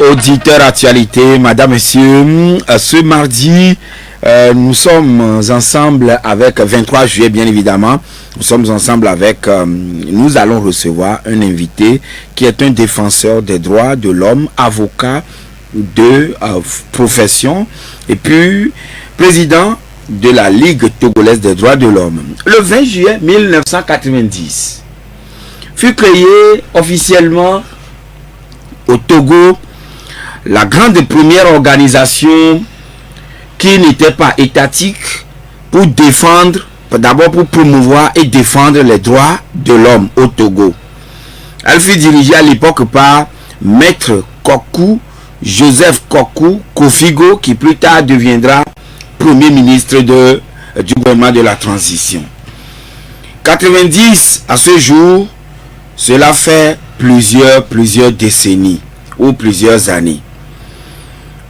Auditeur actualité, madame, monsieur, ce mardi, nous sommes ensemble avec 23 juillet, bien évidemment. Nous sommes ensemble avec, nous allons recevoir un invité qui est un défenseur des droits de l'homme, avocat de profession et puis président de la Ligue togolaise des droits de l'homme. Le 20 juillet 1990 fut créé officiellement au Togo la grande première organisation qui n'était pas étatique pour défendre, d'abord pour promouvoir et défendre les droits de l'homme au Togo. Elle fut dirigée à l'époque par Maître Kokou, Joseph Kokou Kofigo, qui plus tard deviendra Premier ministre du gouvernement de la transition. 90 à ce jour, cela fait plusieurs décennies ou plusieurs années.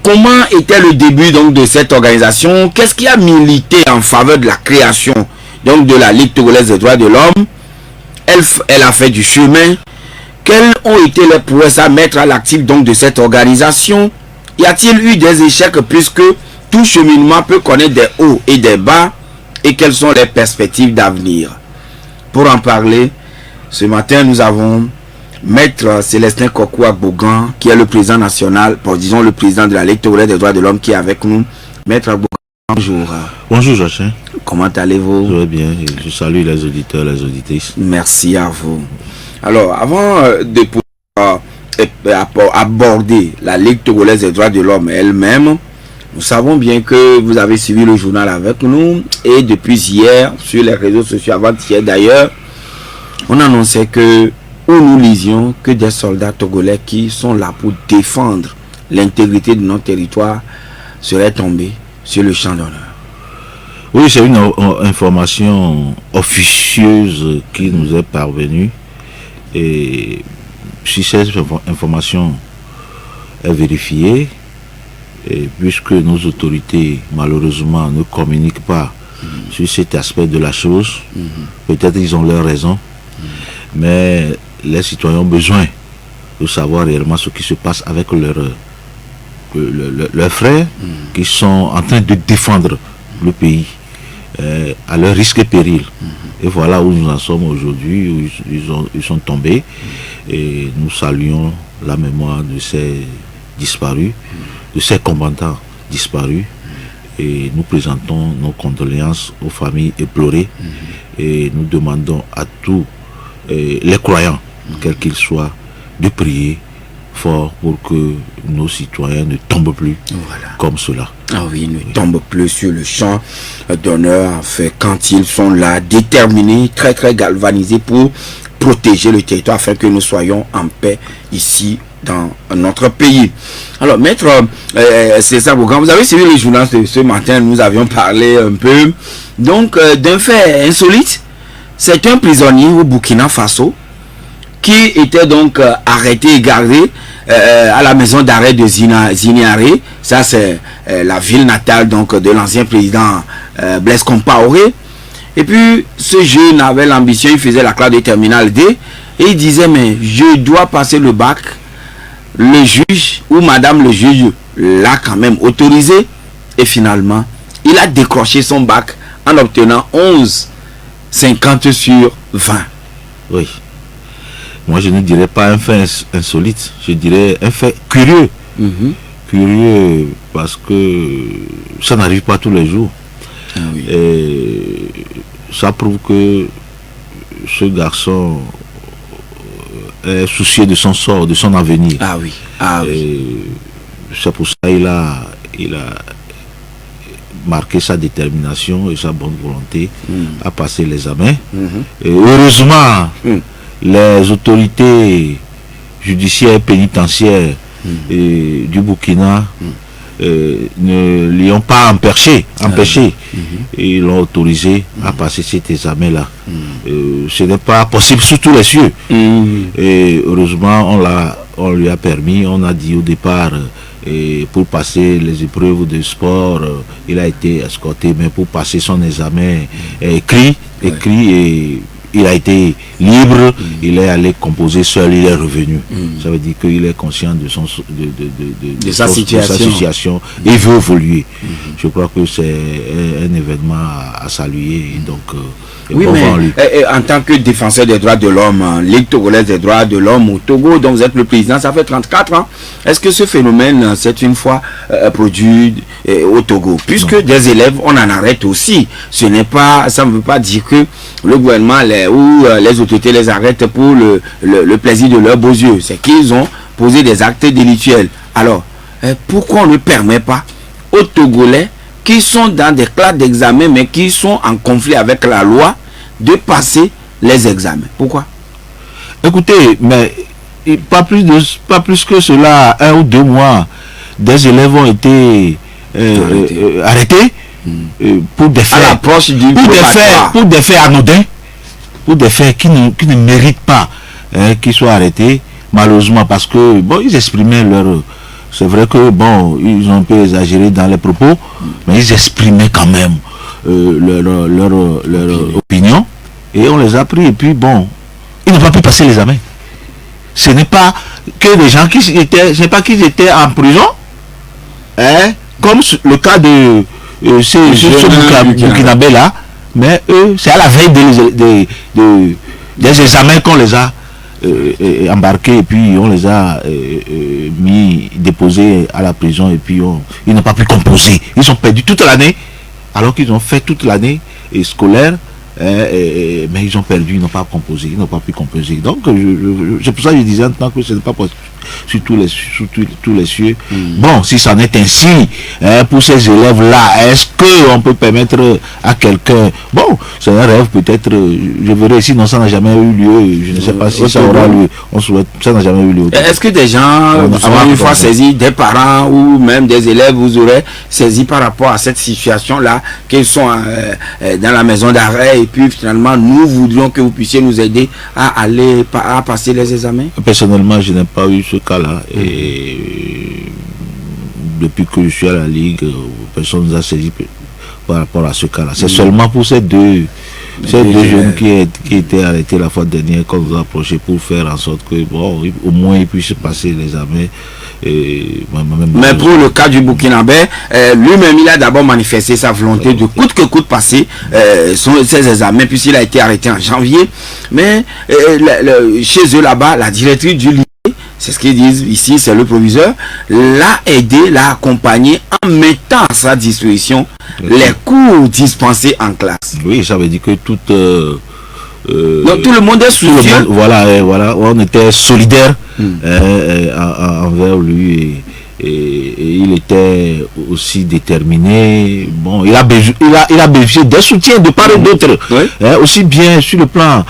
Comment était le début donc de cette organisation? Qu'est-ce qui a milité en faveur de la création donc de la Ligue togolaise des droits de l'homme? Elle a fait du chemin. Quelles ont été les prouesses à mettre à l'actif donc de cette organisation? Y a-t-il eu des échecs puisque tout cheminement peut connaître des hauts et des bas? Et quelles sont les perspectives d'avenir? Pour en parler, ce matin nous avons Maître Célestin Kokou Agbogan, qui est le président national, disons le président de la Ligue togolaise des droits de l'homme, qui est avec nous. Maître Agbogan, bonjour. Bonjour Joachim. Comment allez-vous? Je vais bien, je salue les auditeurs, les auditrices. Merci à vous. Alors, avant de pouvoir aborder la Ligue togolaise des droits de l'homme elle-même, nous savons bien que vous avez suivi le journal avec nous, et depuis hier, sur les réseaux sociaux, avant-hier d'ailleurs, on annonçait que où nous lisions que des soldats togolais qui sont là pour défendre l'intégrité de notre territoire seraient tombés sur le champ d'honneur. Oui, c'est une information officieuse qui nous est parvenue. Et si cette information est vérifiée, et puisque nos autorités malheureusement ne communiquent pas sur cet aspect de la chose, peut-être ils ont leur raison, mais les citoyens ont besoin de savoir réellement ce qui se passe avec leurs frères qui sont en train de défendre le pays à leur risque et péril. Et voilà où nous en sommes aujourd'hui, où ils sont tombés. Et nous saluons la mémoire de ces disparus, de ces combattants disparus. Et nous présentons nos condoléances aux familles éplorées. Et nous demandons à tous les croyants, quels qu'ils soient, de prier fort pour que nos citoyens ne tombent plus comme cela. Ah oui, ne tombent plus sur le champ d'honneur, fait quand ils sont là, déterminés, très galvanisés pour protéger le territoire afin que nous soyons en paix ici dans notre pays. Alors, Maître César Bougan, vous avez suivi le journal de ce matin, nous avions parlé un peu donc d'un fait insolite. C'est un prisonnier au Burkina Faso qui était donc arrêté et gardé à la maison d'arrêt de Ziniaré. Ça, c'est la ville natale donc de l'ancien président Blaise Compaoré. Et puis, ce jeune avait l'ambition, il faisait la classe de terminale D, et il disait, mais je dois passer le bac. Le juge ou madame le juge l'a quand même autorisé. Et finalement, il a décroché son bac en obtenant 11,50 sur 20. Oui. Moi, je ne dirais pas un fait insolite, je dirais un fait curieux. Curieux parce que ça n'arrive pas tous les jours. Ah oui. Et ça prouve que ce garçon est soucieux de son sort, de son avenir. Ah oui. C'est pour ça qu'il a marqué sa détermination et sa bonne volonté à passer l'examen. Et heureusement, les autorités judiciaires et pénitentiaires du Burkina ne l'y ont pas empêché. Et ils l'ont autorisé à passer cet examen-là. Ce n'est pas possible sous tous les cieux. Et heureusement, on lui a permis, on a dit au départ, pour passer les épreuves de sport, il a été escorté, mais pour passer son examen écrit et il a été libre, il est allé composer seul, il est revenu. Ça veut dire qu'il est conscient de sa situation et il veut évoluer. Je crois que c'est un événement à saluer. Et donc, oui, mais en tant que défenseur des droits de l'homme, Ligue togolaise des droits de l'homme au Togo, dont vous êtes le président, ça fait 34 ans. Est-ce que ce phénomène s'est une fois produit au Togo? Puisque des élèves, on en arrête aussi. Ce n'est pas, ça ne veut pas dire que le gouvernement ou les autorités les arrêtent pour le plaisir de leurs beaux yeux. C'est qu'ils ont posé des actes délictuels. Alors, pourquoi on ne permet pas aux Togolais qui sont dans des classes d'examen mais qui sont en conflit avec la loi de passer les examens? Pourquoi? Écoutez, mais pas plus que cela, 1 ou 2 mois, des élèves ont été arrêtés pour des faits, pour des faits anodins, pour des faits qui ne méritent pas qu'ils soient arrêtés, malheureusement, parce que bon, ils exprimaient leur... C'est vrai que bon, ils ont un peu exagéré dans les propos, mais ils exprimaient quand même leur opinion, et on les a pris, et puis bon, ils n'ont pas pu passer l'examen. Ce n'est pas que des gens qui étaient, c'est pas qu'ils étaient en prison, comme le cas de ce Burkinabé là, mais eux, c'est à la veille des examens qu'on les a embarqués, et puis on les a déposés à la prison, et puis ils n'ont pas pu composer. Ils ont perdu toute l'année, alors qu'ils ont fait toute l'année scolaire, mais ils ont perdu, ils n'ont pas composé, ils n'ont pas pu composer. Donc c'est pour ça que je disais en tant que ce n'est pas possible sur tous les cieux. Bon, si c'en est ainsi, pour ces élèves-là, est-ce qu'on peut permettre à quelqu'un, bon, c'est un rêve peut-être, je verrai, sinon ça n'a jamais eu lieu, je ne sais pas si ça aura lieu, on souhaite, ça n'a jamais eu lieu. Est-ce que des gens, une fois saisis, des parents ou même des élèves, vous aurez saisi par rapport à cette situation-là, qu'ils sont dans la maison d'arrêt, et puis finalement nous voudrions que vous puissiez nous aider à aller à passer les examens? Personnellement, je n'ai pas eu ce cas-là, et depuis que je suis à la Ligue, personne ne nous a saisi par rapport à ce cas-là. C'est seulement pour ces deux jeunes qui étaient arrêtés la fois dernière qu'on nous a approché pour faire en sorte que bon, au moins ils puissent passer l'examen. Mais pour le cas du Burkinabé, lui-même il a d'abord manifesté sa volonté de coûte que coûte passer ses examens, puisqu'il a été arrêté en janvier. Mais chez eux là-bas, la directrice du lycée, c'est ce qu'ils disent ici, c'est le proviseur, l'a aidé, l'a accompagné en mettant à sa disposition les cours dispensés en classe. Oui, ça veut dire que donc tout le monde est soutien. Voilà, on était solidaires envers lui, et il était aussi déterminé. Bon, il a bénéficié des soutiens de part et d'autre, aussi bien sur le plan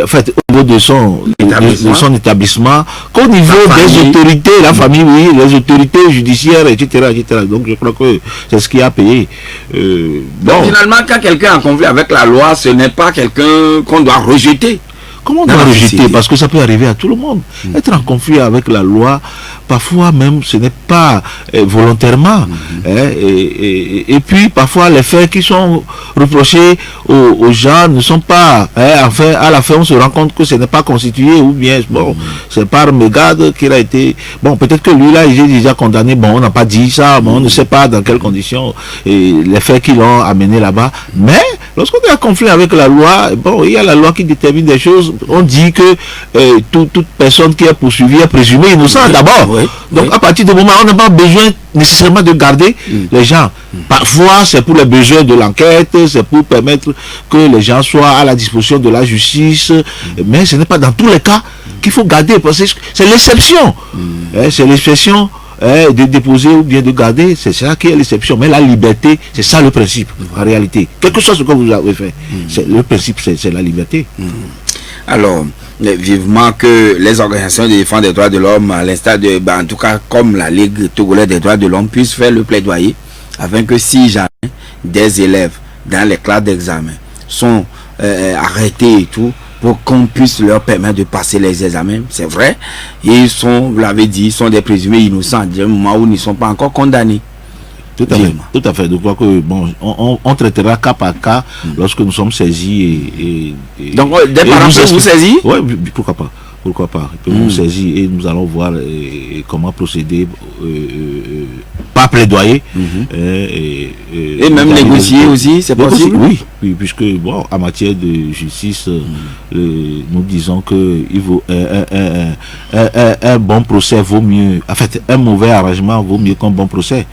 en fait, au niveau de son établissement, qu'au niveau des autorités, la famille, oui, les autorités judiciaires, etc., etc. Donc je crois que c'est ce qui a payé. Donc finalement, quand quelqu'un est en conflit avec la loi, ce n'est pas quelqu'un qu'on doit rejeter. Comment on doit rejeter? Parce que ça peut arriver à tout le monde. Être en conflit avec la loi, parfois même ce n'est pas volontairement. Et puis parfois les faits qui sont reprochés aux gens ne sont pas, enfin à la fin on se rend compte que ce n'est pas constitué, ou bien bon, c'est par mégarde qu'il a été, bon, peut-être que lui là il est déjà condamné, bon, on n'a pas dit ça, bon, on ne sait pas dans quelles conditions les faits qui l'ont amené là-bas. Mais lorsqu'on est en conflit avec la loi, bon, il y a la loi qui détermine des choses. On dit que toute personne qui est poursuivie est présumée innocente d'abord. Donc à partir du moment où on n'a pas besoin nécessairement de garder les gens. Parfois c'est pour les besoins de l'enquête, c'est pour permettre que les gens soient à la disposition de la justice, mais ce n'est pas dans tous les cas qu'il faut garder, parce que c'est l'exception. C'est l'exception de déposer ou bien de garder, c'est ça qui est l'exception. Mais la liberté, c'est ça le principe en réalité. Quel que soit ce que vous avez fait, le principe c'est la liberté. Alors, vivement que les organisations de défense des droits de l'homme, à l'instar de, en tout cas comme la Ligue togolaise des droits de l'homme, puissent faire le plaidoyer afin que si jamais des élèves dans les classes d'examen sont arrêtés et tout, pour qu'on puisse leur permettre de passer les examens. C'est vrai, ils sont, vous l'avez dit, ils sont des présumés innocents du moment où ils ne sont pas encore condamnés. Tout à fait. Tout à fait. Donc, bon, on traitera cas par cas lorsque nous sommes saisis donc, des parents peuvent vous saisir? Oui, pourquoi pas. Pourquoi pas. Ils peuvent nous saisir et nous allons voir comment procéder, pas plaidoyer. Et même négocier aussi, c'est possible? Oui, puisque bon, en matière de justice, nous disons que il vaut, un bon procès vaut mieux, en fait, un mauvais arrangement vaut mieux qu'un bon procès.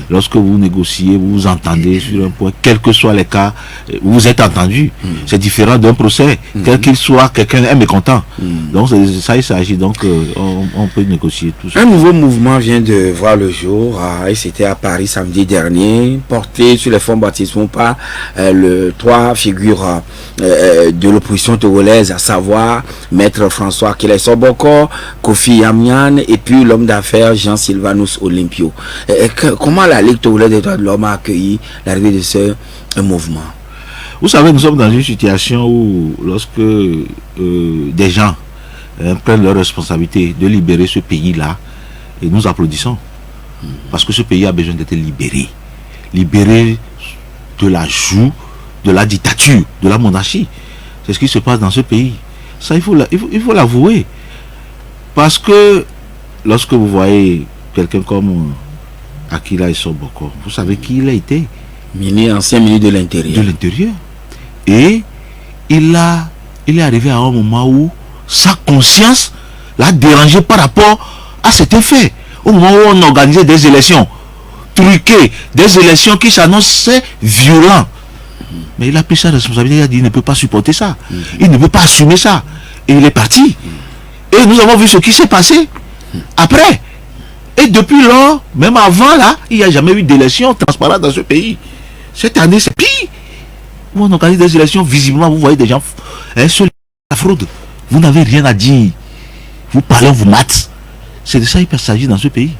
Lorsque vous négociez, vous vous entendez sur un point, quels que soient les cas, vous êtes entendu. C'est différent d'un procès, quel qu'il soit, quelqu'un est mécontent. Donc, ça il s'agit, donc on peut négocier tout ça. Un nouveau mouvement vient de voir le jour, et c'était à Paris samedi dernier, porté sur les fonds baptismaux par le 3 figures de l'opposition togolaise, à savoir Maître François Keley Soboko, Kofi Yamian et puis l'homme d'affaires Jean Sylvanus Olympio. Comment la Ligue togolaise des droits de l'homme a accueilli l'arrivée de ce mouvement? Vous savez, nous sommes dans une situation où lorsque des gens prennent leur responsabilité de libérer ce pays-là, et nous applaudissons. Parce que ce pays a besoin d'être libéré. Libéré de la joue, de la dictature, de la monarchie. C'est ce qui se passe dans ce pays. Ça, il faut l'avouer. Parce que lorsque vous voyez quelqu'un comme Akila Soboko, vous savez qui il a été? Ancien ministre de l'Intérieur. De l'Intérieur. Et il est arrivé à un moment où sa conscience l'a dérangé par rapport à cet effet. Au moment où on organisait des élections truquées, des élections qui s'annonçaient violentes. Mais il a pris sa responsabilité, il a dit il ne peut pas supporter ça. Il ne peut pas assumer ça. Et il est parti. Et nous avons vu ce qui s'est passé après. Et depuis lors, même avant là, il n'y a jamais eu d'élection transparente dans ce pays. Cette année, c'est pire. Où on organise des élections, visiblement, vous voyez des gens sur la fraude. Vous n'avez rien à dire. Vous parlez, on vous mate. C'est de ça qu'il s'agit dans ce pays.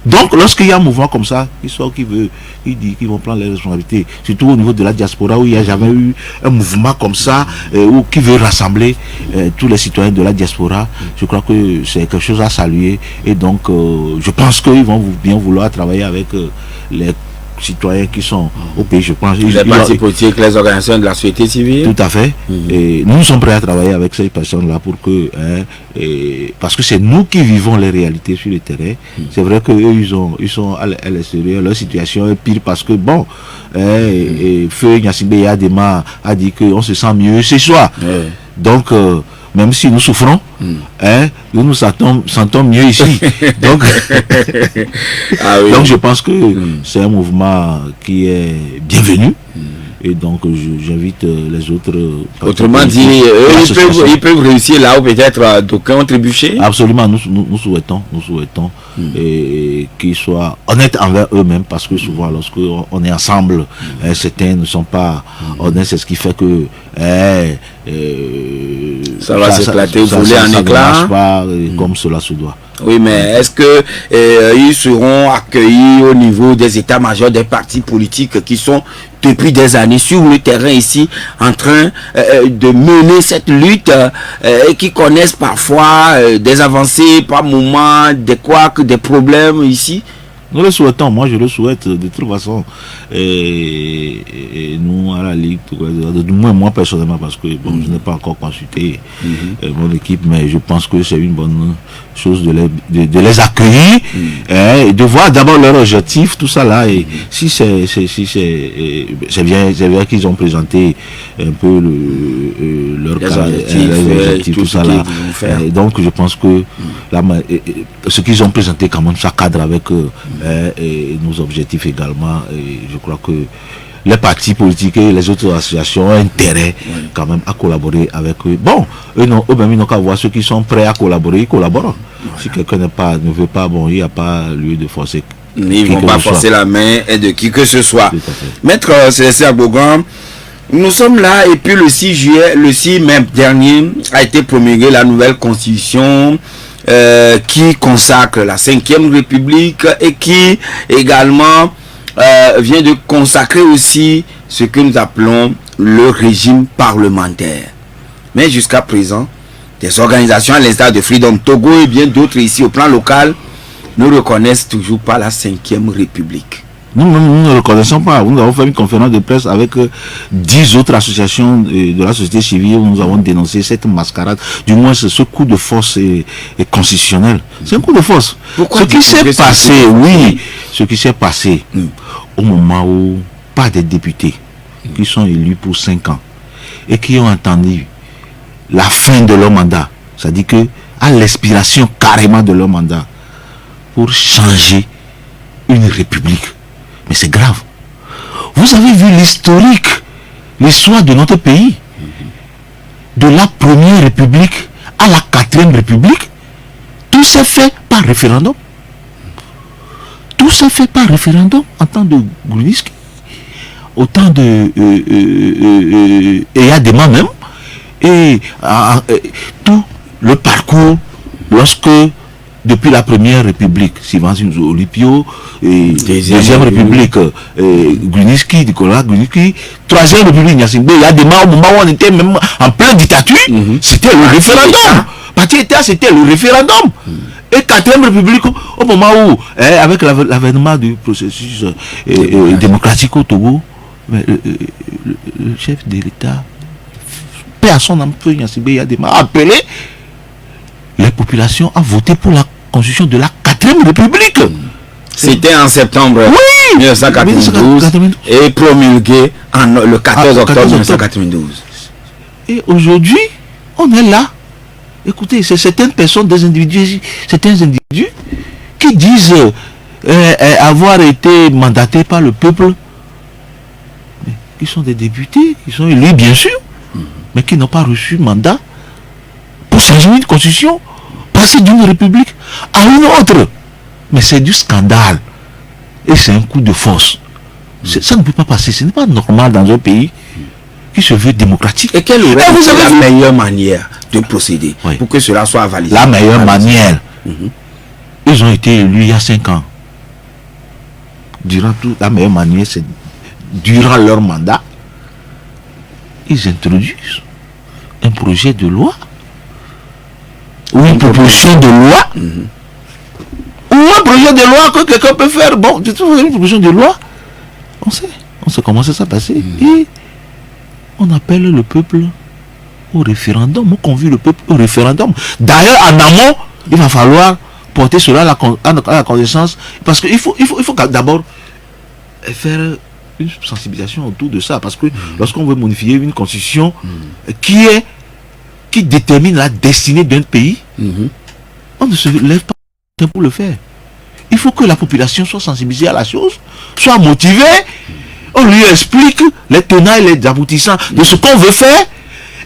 Donc, lorsqu'il y a un mouvement comme ça, il dit qu'ils vont prendre les responsabilités, surtout au niveau de la diaspora, où il n'y a jamais eu un mouvement comme ça, ou qui veut rassembler tous les citoyens de la diaspora, je crois que c'est quelque chose à saluer. Et donc, je pense qu'ils vont bien vouloir travailler avec les citoyens qui sont au pays, je pense. Les partis politiques, les organisations de la société civile. Tout à fait. Et nous sommes prêts à travailler avec ces personnes-là pour que, parce que c'est nous qui vivons les réalités sur le terrain. C'est vrai qu'eux, ils sont à l'extérieur, leur situation est pire parce que, bon, Feu Gnassingbé Yadema a dit qu'on se sent mieux ce soir. Donc, même si nous souffrons, nous nous sentons mieux ici. Donc, donc je pense que c'est un mouvement qui est bienvenu. Et donc j'invite les autres. Autrement dit, ils peuvent réussir là où peut-être d'aucuns ont trébuché. Absolument, nous souhaitons qu'ils soient honnêtes envers eux-mêmes, parce que souvent lorsqu'on est ensemble, certains ne sont pas honnêtes, c'est ce qui fait que ça va s'éclater, voler en éclats. Ça ne marche pas comme cela se doit. Oui, mais est-ce que ils seront accueillis au niveau des états-majors des partis politiques qui sont depuis des années sur le terrain ici en train de mener cette lutte et qui connaissent parfois des avancées par moment, des couacs, des problèmes ici? Nous le souhaitons, moi je le souhaite de toute façon. Et nous à la Ligue, moi personnellement, parce que bon, je n'ai pas encore consulté mon équipe, mais je pense que c'est une bonne chose de les accueillir et de voir d'abord leur objectif, tout ça là. Et si c'est bien qu'ils ont présenté un peu leur objectif, tout ça là. Donc je pense que ce qu'ils ont présenté quand même, ça cadre avec et nos objectifs également. Et je crois que les partis politiques et les autres associations ont intérêt quand même à collaborer avec eux. Bon, eux-mêmes, ils n'ont qu'à voir ceux qui sont prêts à collaborer, ils collaborent. Si quelqu'un ne veut pas, bon, il n'y a pas lieu de forcer. Ils ne vont pas forcer la main de qui que ce soit. Maître Célestin Abogan, nous sommes là et puis le 6 mai dernier a été promulguée la nouvelle constitution qui consacre la 5e République et qui également vient de consacrer aussi ce que nous appelons le régime parlementaire. Mais jusqu'à présent, des organisations à l'instar de Freedom Togo et bien d'autres ici au plan local ne reconnaissent toujours pas la 5e République. Nous ne reconnaissons pas. Nous avons fait une conférence de presse avec 10 autres associations de la société civile où nous avons dénoncé cette mascarade. Du moins, ce coup de force est constitutionnel. C'est un coup de force. Pourquoi ce qui s'est passé, ce qui s'est passé au moment où pas des députés qui sont élus pour 5 ans et qui ont entendu la fin de leur mandat, c'est-à-dire que à l'expiration carrément de leur mandat, pour changer une république. Mais c'est grave. Vous avez vu l'histoire de notre pays, de la première république à la 4e république, tout s'est fait par référendum. Tout s'est fait par référendum en temps de Gruniski, au temps de Eyadema même, et tout le parcours lorsque depuis la première république, Sylvanus Olipio, deuxième république, Gruniski, Nicolas Gruniski, troisième république, Gnassingbé, il y a des moments où on était même en pleine dictature, c'était le référendum. Parti État, c'était le référendum. Et 4e république, au moment où, avec l'avènement du processus démocratique au Togo, le chef de l'État, paix à son âme, Gnassingbé, a appelé les populations à voter pour la constitution de la 4e république. C'était en septembre 1992 et promulgué le 14 octobre 1992. Et aujourd'hui, on est là. Écoutez, c'est certaines personnes, certains individus qui disent avoir été mandatés par le peuple, mais qui sont des députés, qui sont élus bien sûr, mais qui n'ont pas reçu mandat pour changer une constitution, passer d'une république à une autre. Mais c'est du scandale. Et c'est un coup de force. Ça ne peut pas passer. Ce n'est pas normal dans un pays qui se veut démocratique. Et quelle aurait été la meilleure manière de procéder pour que cela soit validé? La meilleure manière. Ils ont été élus il y a 5 ans. La meilleure manière, c'est durant leur mandat, ils introduisent un projet de loi ou une proposition de loi ou un projet de loi que quelqu'un peut faire. Bon, tu trouves une proposition de loi, on sait comment ça s'est passé. Et on appelle le peuple au référendum, on convie le peuple au référendum. D'ailleurs, en amont, il va falloir porter cela à la connaissance, parce qu'il faut d'abord faire une sensibilisation autour de ça, parce que lorsqu'on veut modifier une constitution qui détermine la destinée d'un pays, on ne se lève pas pour le faire. Il faut que la population soit sensibilisée à la chose, soit motivée, on lui explique les tenants et les aboutissants de ce qu'on veut faire,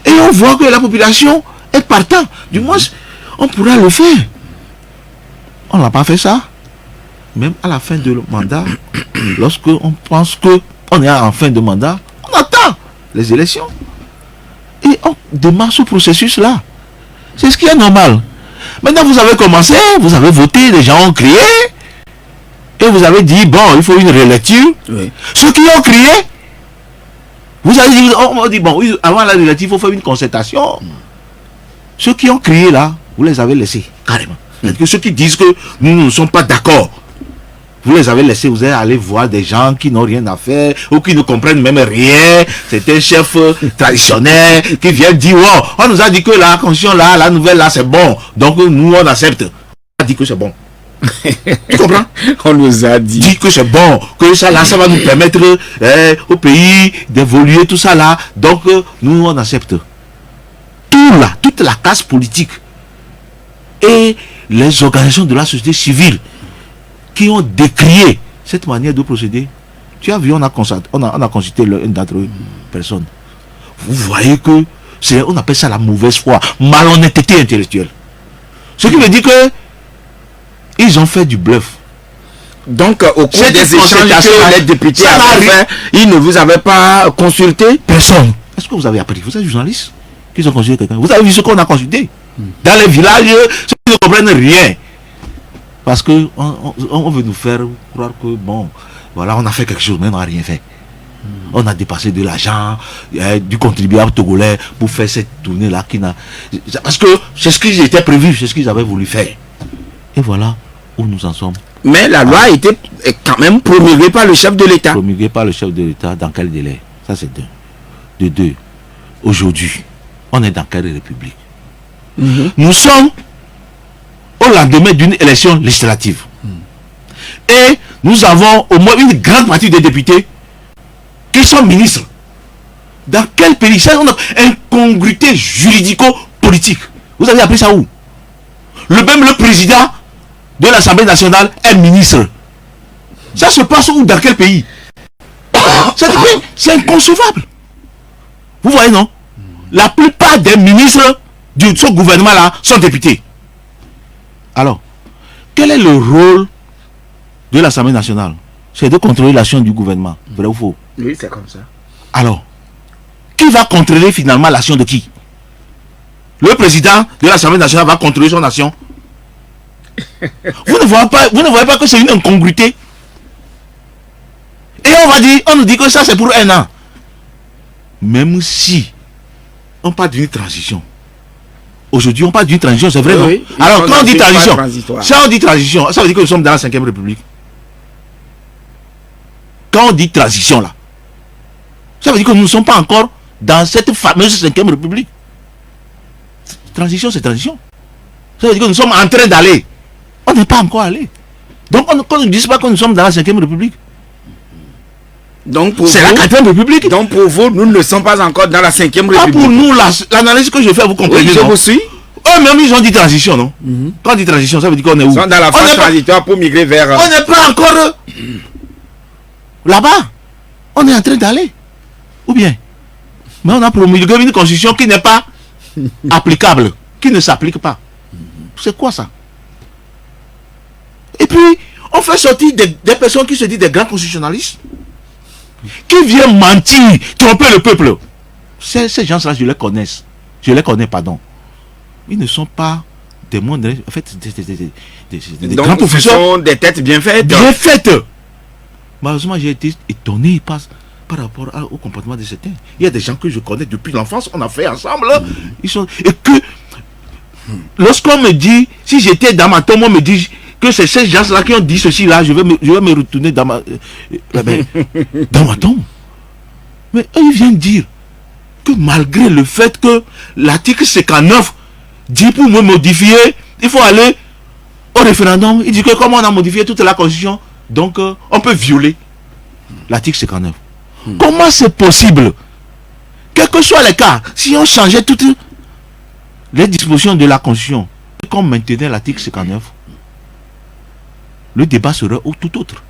et on voit que la population est partant. Du moins, on pourra le faire. On n'a pas fait ça. Même à la fin de mandat, lorsque on pense qu'on est en fin de mandat, on attend les élections. Et on démarre ce processus-là. C'est ce qui est normal. Maintenant, vous avez commencé, vous avez voté, les gens ont crié, et vous avez dit, bon, il faut une relecture. Ceux qui ont crié, vous avez dit, on dit, bon, avant la relecture, il faut faire une concertation. Ceux qui ont crié là, vous les avez laissés, carrément. Que ceux qui disent que nous ne sommes pas d'accord, vous les avez laissés, vous allez aller voir des gens qui n'ont rien à faire, ou qui ne comprennent même rien. C'est un chef traditionnel qui vient dire, wow, on nous a dit que la constitution là, la nouvelle là, c'est bon. Donc nous, on accepte. On a dit que c'est bon. Tu comprends? On nous a dit que c'est bon, que ça là, ça va nous permettre au pays d'évoluer, tout ça là. Donc nous, on accepte. Tout là, toute la classe politique et les organisations de la société civile qui ont décrié cette manière de procéder. Tu as vu, on a consulté l'une d'entre eux, personne. Vous voyez que on appelle ça la mauvaise foi, malhonnêteté intellectuelle. Ce qui veut dire que ils ont fait du bluff. Donc au cours des échanges que les députés avaient fait, ils ne vous avaient pas consulté? Personne. Est-ce que vous avez appris? Vous êtes journaliste qui ont consulté quelqu'un? Vous avez vu ce qu'on a consulté? Dans les villages, ceux qui ne comprennent rien. Parce que on veut nous faire croire que bon, voilà, on a fait quelque chose, mais on n'a rien fait. On a dépassé de l'argent du contribuable togolais pour faire cette tournée-là parce que c'est ce qui était prévu, c'est ce qu'ils avaient voulu faire. Et voilà où nous en sommes. Mais la loi a été est quand même promulguée par le chef de l'État. Promulguée par le chef de l'État, dans quel délai? Ça, c'est deux. De deux, aujourd'hui, on est dans quelle république? Nous sommes au lendemain d'une élection législative. Et nous avons au moins une grande partie des députés qui sont ministres. Dans quel pays? C'est une incongruité juridico-politique. Vous avez appris ça où? Même le président de l'Assemblée nationale est ministre. Ça se passe où? Dans quel pays? C'est inconcevable. Vous voyez, non? La plupart des ministres de ce gouvernement-là sont députés. Alors, quel est le rôle de l'Assemblée nationale? C'est de contrôler l'action du gouvernement. Vrai ou faux? Oui, c'est comme ça. Alors, qui va contrôler finalement l'action de qui? Le président de l'Assemblée nationale va contrôler son action. Vous ne voyez pas que c'est une incongruité? Et on nous dit que ça c'est pour un an. Même si on parle d'une transition. Aujourd'hui on parle d'une transition, c'est vrai, oui, non? Alors quand on dit transition, ça on dit transition, ça veut dire que nous sommes dans la 5e République. Quand on dit transition là, ça veut dire que nous ne sommes pas encore dans cette fameuse 5e République. Transition, c'est transition. Ça veut dire que nous sommes en train d'aller. On n'est pas encore allé. Donc on ne dit pas que nous sommes dans la 5e République. Donc pour c'est vous, la 4e République. Donc pour vous, nous ne sommes pas encore dans la 5e République. Ah, pour nous, l'analyse que je fais, vous comprenez, oui, je vous suis. Eux-mêmes, ils ont dit transition, non? Quand on dit transition, ça veut dire qu'on est où? Ils sont dans la phase transitoire pour migrer vers... On n'est pas encore là-bas. On est en train d'aller. Ou bien? Mais on a promulgué une constitution qui n'est pas applicable, qui ne s'applique pas. C'est quoi ça? Et puis, on fait sortir des personnes qui se disent des grands constitutionnalistes, qui viennent mentir, tromper le peuple. Ces gens-là, je les connais. Je les connais, pardon. Ils ne sont pas des mondes, en fait, des donc, grands professeurs. Ce sont des têtes bien faites. Bien faites. Malheureusement, j'ai été étonné par rapport au comportement de certains. Il y a des gens que je connais depuis l'enfance, on a fait ensemble. Et que, lorsqu'on me dit, si j'étais dans ma tombe, on me dit que c'est ces gens-là qui ont dit ceci là, je vais me retourner dans ma tombe. Mais eux, ils viennent dire que malgré le fait que l'article 59 dit pour me modifier, il faut aller au référendum. Il dit que comme on a modifié toute la constitution, donc on peut violer l'article 59. Comment c'est possible? Quels que soient les cas, si on changeait toutes les dispositions de la constitution et qu'on maintenait l'article 59, le débat serait tout autre.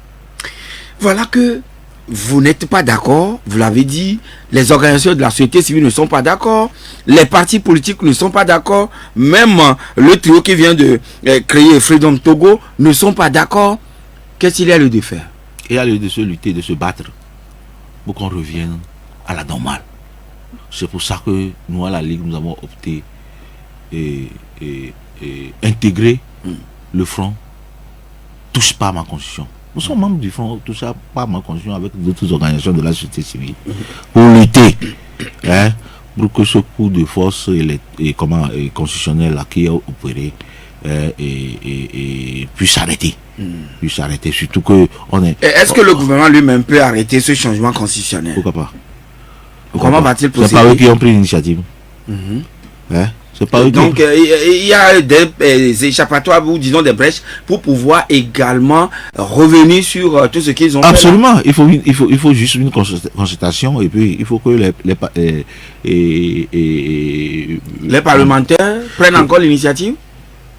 Voilà que vous n'êtes pas d'accord, vous l'avez dit, les organisations de la société civile ne sont pas d'accord, les partis politiques ne sont pas d'accord, même le trio qui vient de créer Freedom Togo ne sont pas d'accord. Qu'est-ce qu'il y a lieu de faire? Il y a lieu de se lutter, de se battre pour qu'on revienne à la normale. C'est pour ça que nous, à la Ligue, nous avons opté et intégrer le front Touche pas à ma constitution. Nous sommes membres du front Touche pas à ma constitution avec d'autres organisations de la société civile pour lutter pour que ce coup de force constitutionnel là, qui est opéré puisse s'arrêter. Puisse s'arrêter. Surtout que on est. Est-ce que le gouvernement lui-même peut arrêter ce changement constitutionnel? Pourquoi pas? Comment va-t-il procéder? C'est pas eux qui ont pris l'initiative. C'est pas eux. Donc il y a des échappatoires ou disons des brèches pour pouvoir également revenir sur tout ce qu'ils ont fait. Absolument. Il faut juste une consultation et puis il faut que les parlementaires prennent encore l'initiative.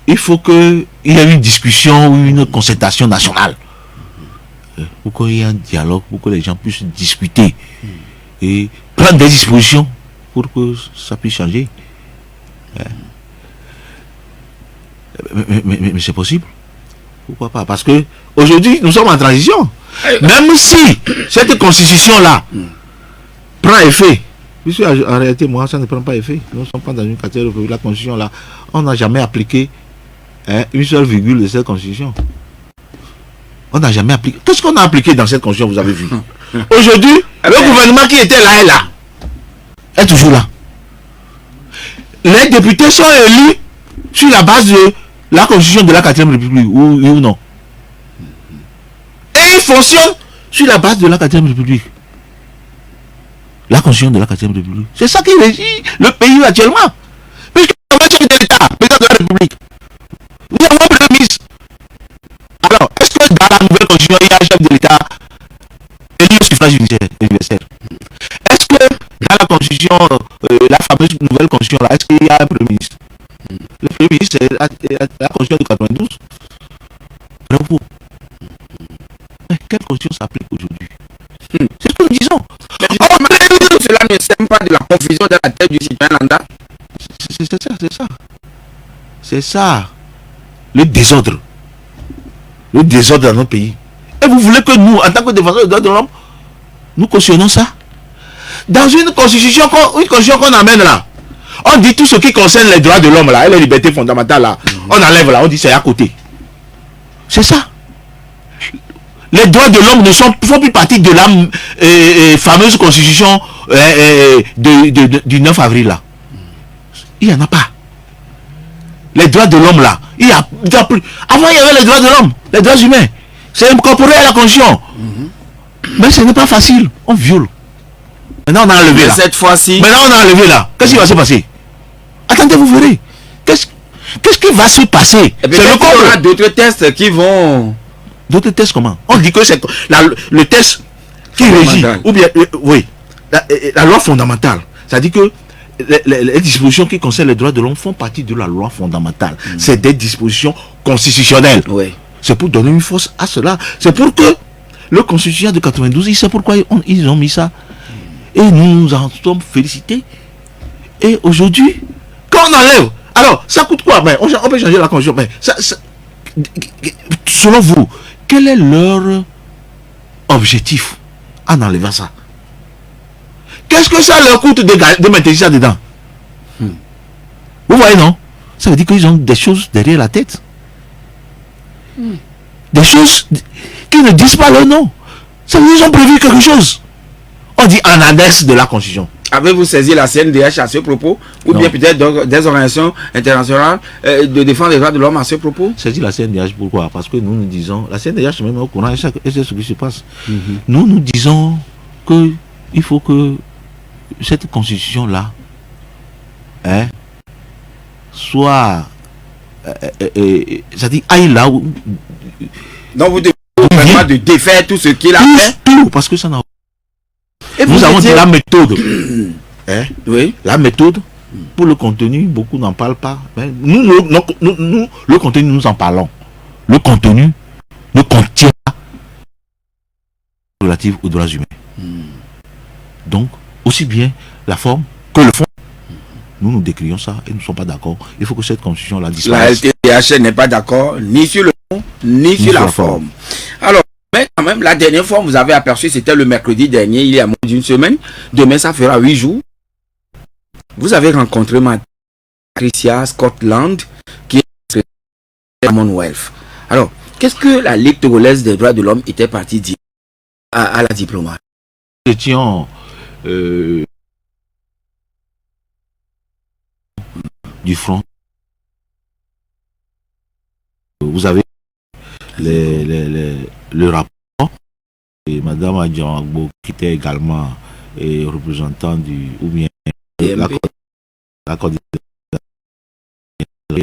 Il faut qu'il y ait une discussion ou une concertation nationale pour qu'il y ait un dialogue, pour que les gens puissent discuter et prendre des dispositions pour que ça puisse changer. Mais c'est possible. Pourquoi pas? Parce que aujourd'hui nous sommes en transition. Même si cette constitution là prend effet, puisque en réalité moi ça ne prend pas effet. Nous ne sommes pas dans une catégorie. La constitution là, on n'a jamais appliqué une seule virgule de cette constitution. On n'a jamais appliqué. Qu'est-ce qu'on a appliqué dans cette constitution, vous avez vu? Aujourd'hui, le gouvernement qui était là est toujours là. Les députés sont élus sur la base de la constitution de la 4e République, ou non. Et fonctionne sur la base de la 4e République. La constitution de la 4e République. C'est ça qui régit le pays actuellement. Puisque nous avons un chef de l'État, président de la République. Nous avons un premier ministre. Alors, est-ce que dans la nouvelle constitution, il y a un chef de l'État élu au suffrage universel? Est-ce que dans la constitution, la fameuse nouvelle constitution, là, est-ce qu'il y a un premier ministre? Le premier ministre, c'est la constitution de 92. Bravo. Mais quelle constitution s'applique aujourd'hui? C'est ce que nous disons. Cela ne sème pas de la confusion dans la tête du citoyen lambda. C'est ça. Le désordre. Le désordre dans notre pays. Et vous voulez que nous, en tant que défenseurs des droits de l'homme, nous cautionnons ça? Dans une constitution qu'on amène là, on dit tout ce qui concerne les droits de l'homme là, et les libertés fondamentales là, on enlève là, on dit c'est à côté. C'est ça. Les droits de l'homme ne font plus partie de la fameuse constitution du 9 avril là. Il n'y en a pas. Les droits de l'homme là, il y a plus. Avant il y avait les droits de l'homme, les droits humains. C'est incorporé à la constitution. Mais ce n'est pas facile, on viole. Maintenant on a enlevé là. Cette fois-ci. Maintenant on a enlevé là. Qu'est-ce qui va se passer? Attendez, vous verrez. Qu'est-ce qui va se passer? C'est le corps. Il y aura d'autres tests qui vont. D'autres tests comment? On dit que c'est le test qui régit, ou bien, oui, la loi fondamentale. C'est-à-dire que les dispositions qui concernent les droits de l'homme font partie de la loi fondamentale. C'est des dispositions constitutionnelles. Oui. C'est pour donner une force à cela. C'est pour que le constitution de 92, il sait pourquoi ils ont mis ça. Et nous nous en sommes félicités. Et aujourd'hui, quand on enlève, alors ça coûte quoi? Ben, on peut changer la constitution. Ben, selon vous, quel est leur objectif en enlevant ça? Qu'est-ce que ça leur coûte de mettre ça dedans? Vous voyez, non? Ça veut dire qu'ils ont des choses derrière la tête. Des choses qui ne disent pas leur nom. Ça veut dire qu'ils ont prévu quelque chose. On dit en annexe de la Constitution. Avez-vous saisi la CNDH à ce propos? Ou bien peut-être des organisations internationales de défense des droits de l'homme à ce propos? Saisi la CNDH, pourquoi? Parce que nous disons, la CNDH est même au courant et c'est ce qui se passe. Nous disons que il faut que cette constitution-là soit, c'est-à-dire aille là où... Donc vous devez vraiment de défaire tout ce qu'il a fait? Tout, parce que ça n'a... Et nous avons dit la méthode. Oui. La méthode, pour le contenu, beaucoup n'en parlent pas. Mais nous, le contenu, nous en parlons. Le contenu ne contient pas relative aux droits humains. Donc, aussi bien la forme que le fond. Nous décrions ça et nous ne sommes pas d'accord. Il faut que cette constitution-là disparaisse. La LTDH n'est pas d'accord ni sur le fond, ni sur la forme. Alors, mais quand même, la dernière fois, vous avez aperçu, c'était le mercredi dernier, il y a moins d'une semaine. Demain, ça fera 8 jours. Vous avez rencontré Patricia Scotland, qui est Commonwealth. Alors, qu'est-ce que la Ligue togolaise des droits de l'homme était partie dire à la diplomate? Nous étions du front. Vous avez le rapport et Madame Adjamagbo qui était également représentant du ou bien la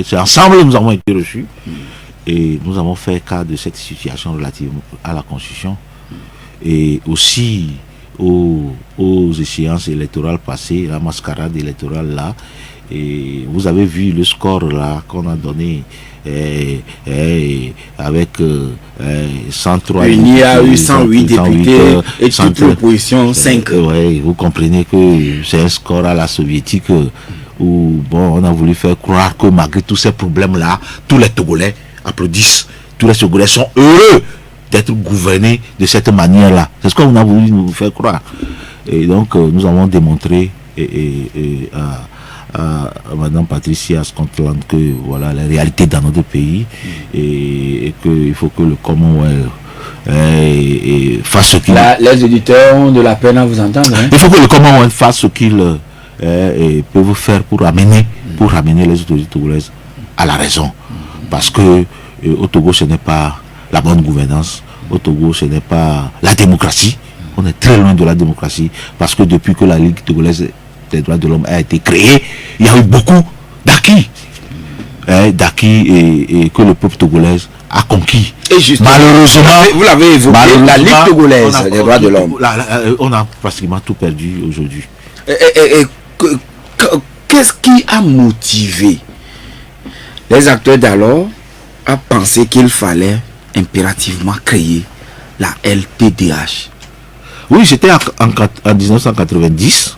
c'est ensemble nous avons été reçus et nous avons fait cas de cette situation relative à la Constitution et aussi aux échéances électorales passées, la mascarade électorale là. Et vous avez vu le score là qu'on a donné avec 103 il y a eu 108 députés et toute l'opposition 5. Ouais, vous comprenez que c'est un score à la soviétique où bon, on a voulu faire croire que malgré tous ces problèmes là, tous les Togolais applaudissent, tous les Togolais sont heureux d'être gouvernés de cette manière là. C'est ce qu'on a voulu nous faire croire. Et donc nous avons démontré à Madame Patricia Scotland que voilà la réalité dans notre pays et qu'il faut que le Commonwealth fasse ce qu'il... Les éditeurs ont de la peine à vous entendre. Hein? Il faut que le Commonwealth fasse ce qu'il peut faire pour ramener les autorités togolaises à la raison. Parce que au Togo, ce n'est pas la bonne gouvernance. au Togo, ce n'est pas la démocratie. On est très loin de la démocratie parce que depuis que la Ligue togolaise des droits de l'homme a été créée, il y a eu beaucoup d'acquis. Et que le peuple togolais a conquis. Et justement, malheureusement, vous l'avez évoqué, la Ligue togolaise des droits de l'homme. On a pratiquement tout perdu aujourd'hui. Qu'est-ce qui a motivé les acteurs d'alors à penser qu'il fallait impérativement créer la LTDH? Oui, c'était en 1990.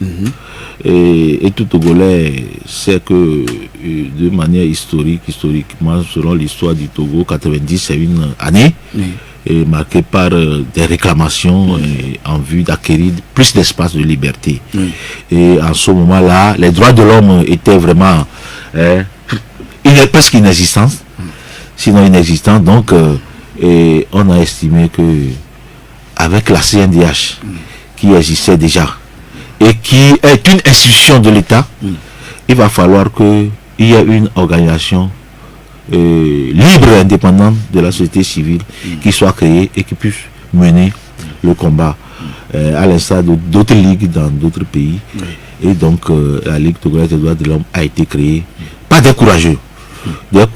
Et tout Togolais sait que de manière historiquement, selon l'histoire du Togo, 90 c'est une année marquée par des réclamations en vue d'acquérir plus d'espace de liberté. Et en ce moment-là, les droits de l'homme étaient vraiment presque inexistants, sinon inexistants. Donc, on a estimé que avec la CNDH qui existait déjà, et qui est une institution de l'État, il va falloir qu'il y ait une organisation libre et indépendante de la société civile qui soit créée et qui puisse mener le combat à l'instar d'autres ligues dans d'autres pays. Et donc la Ligue togolaise des droits de l'homme a été créée par des courageux. Des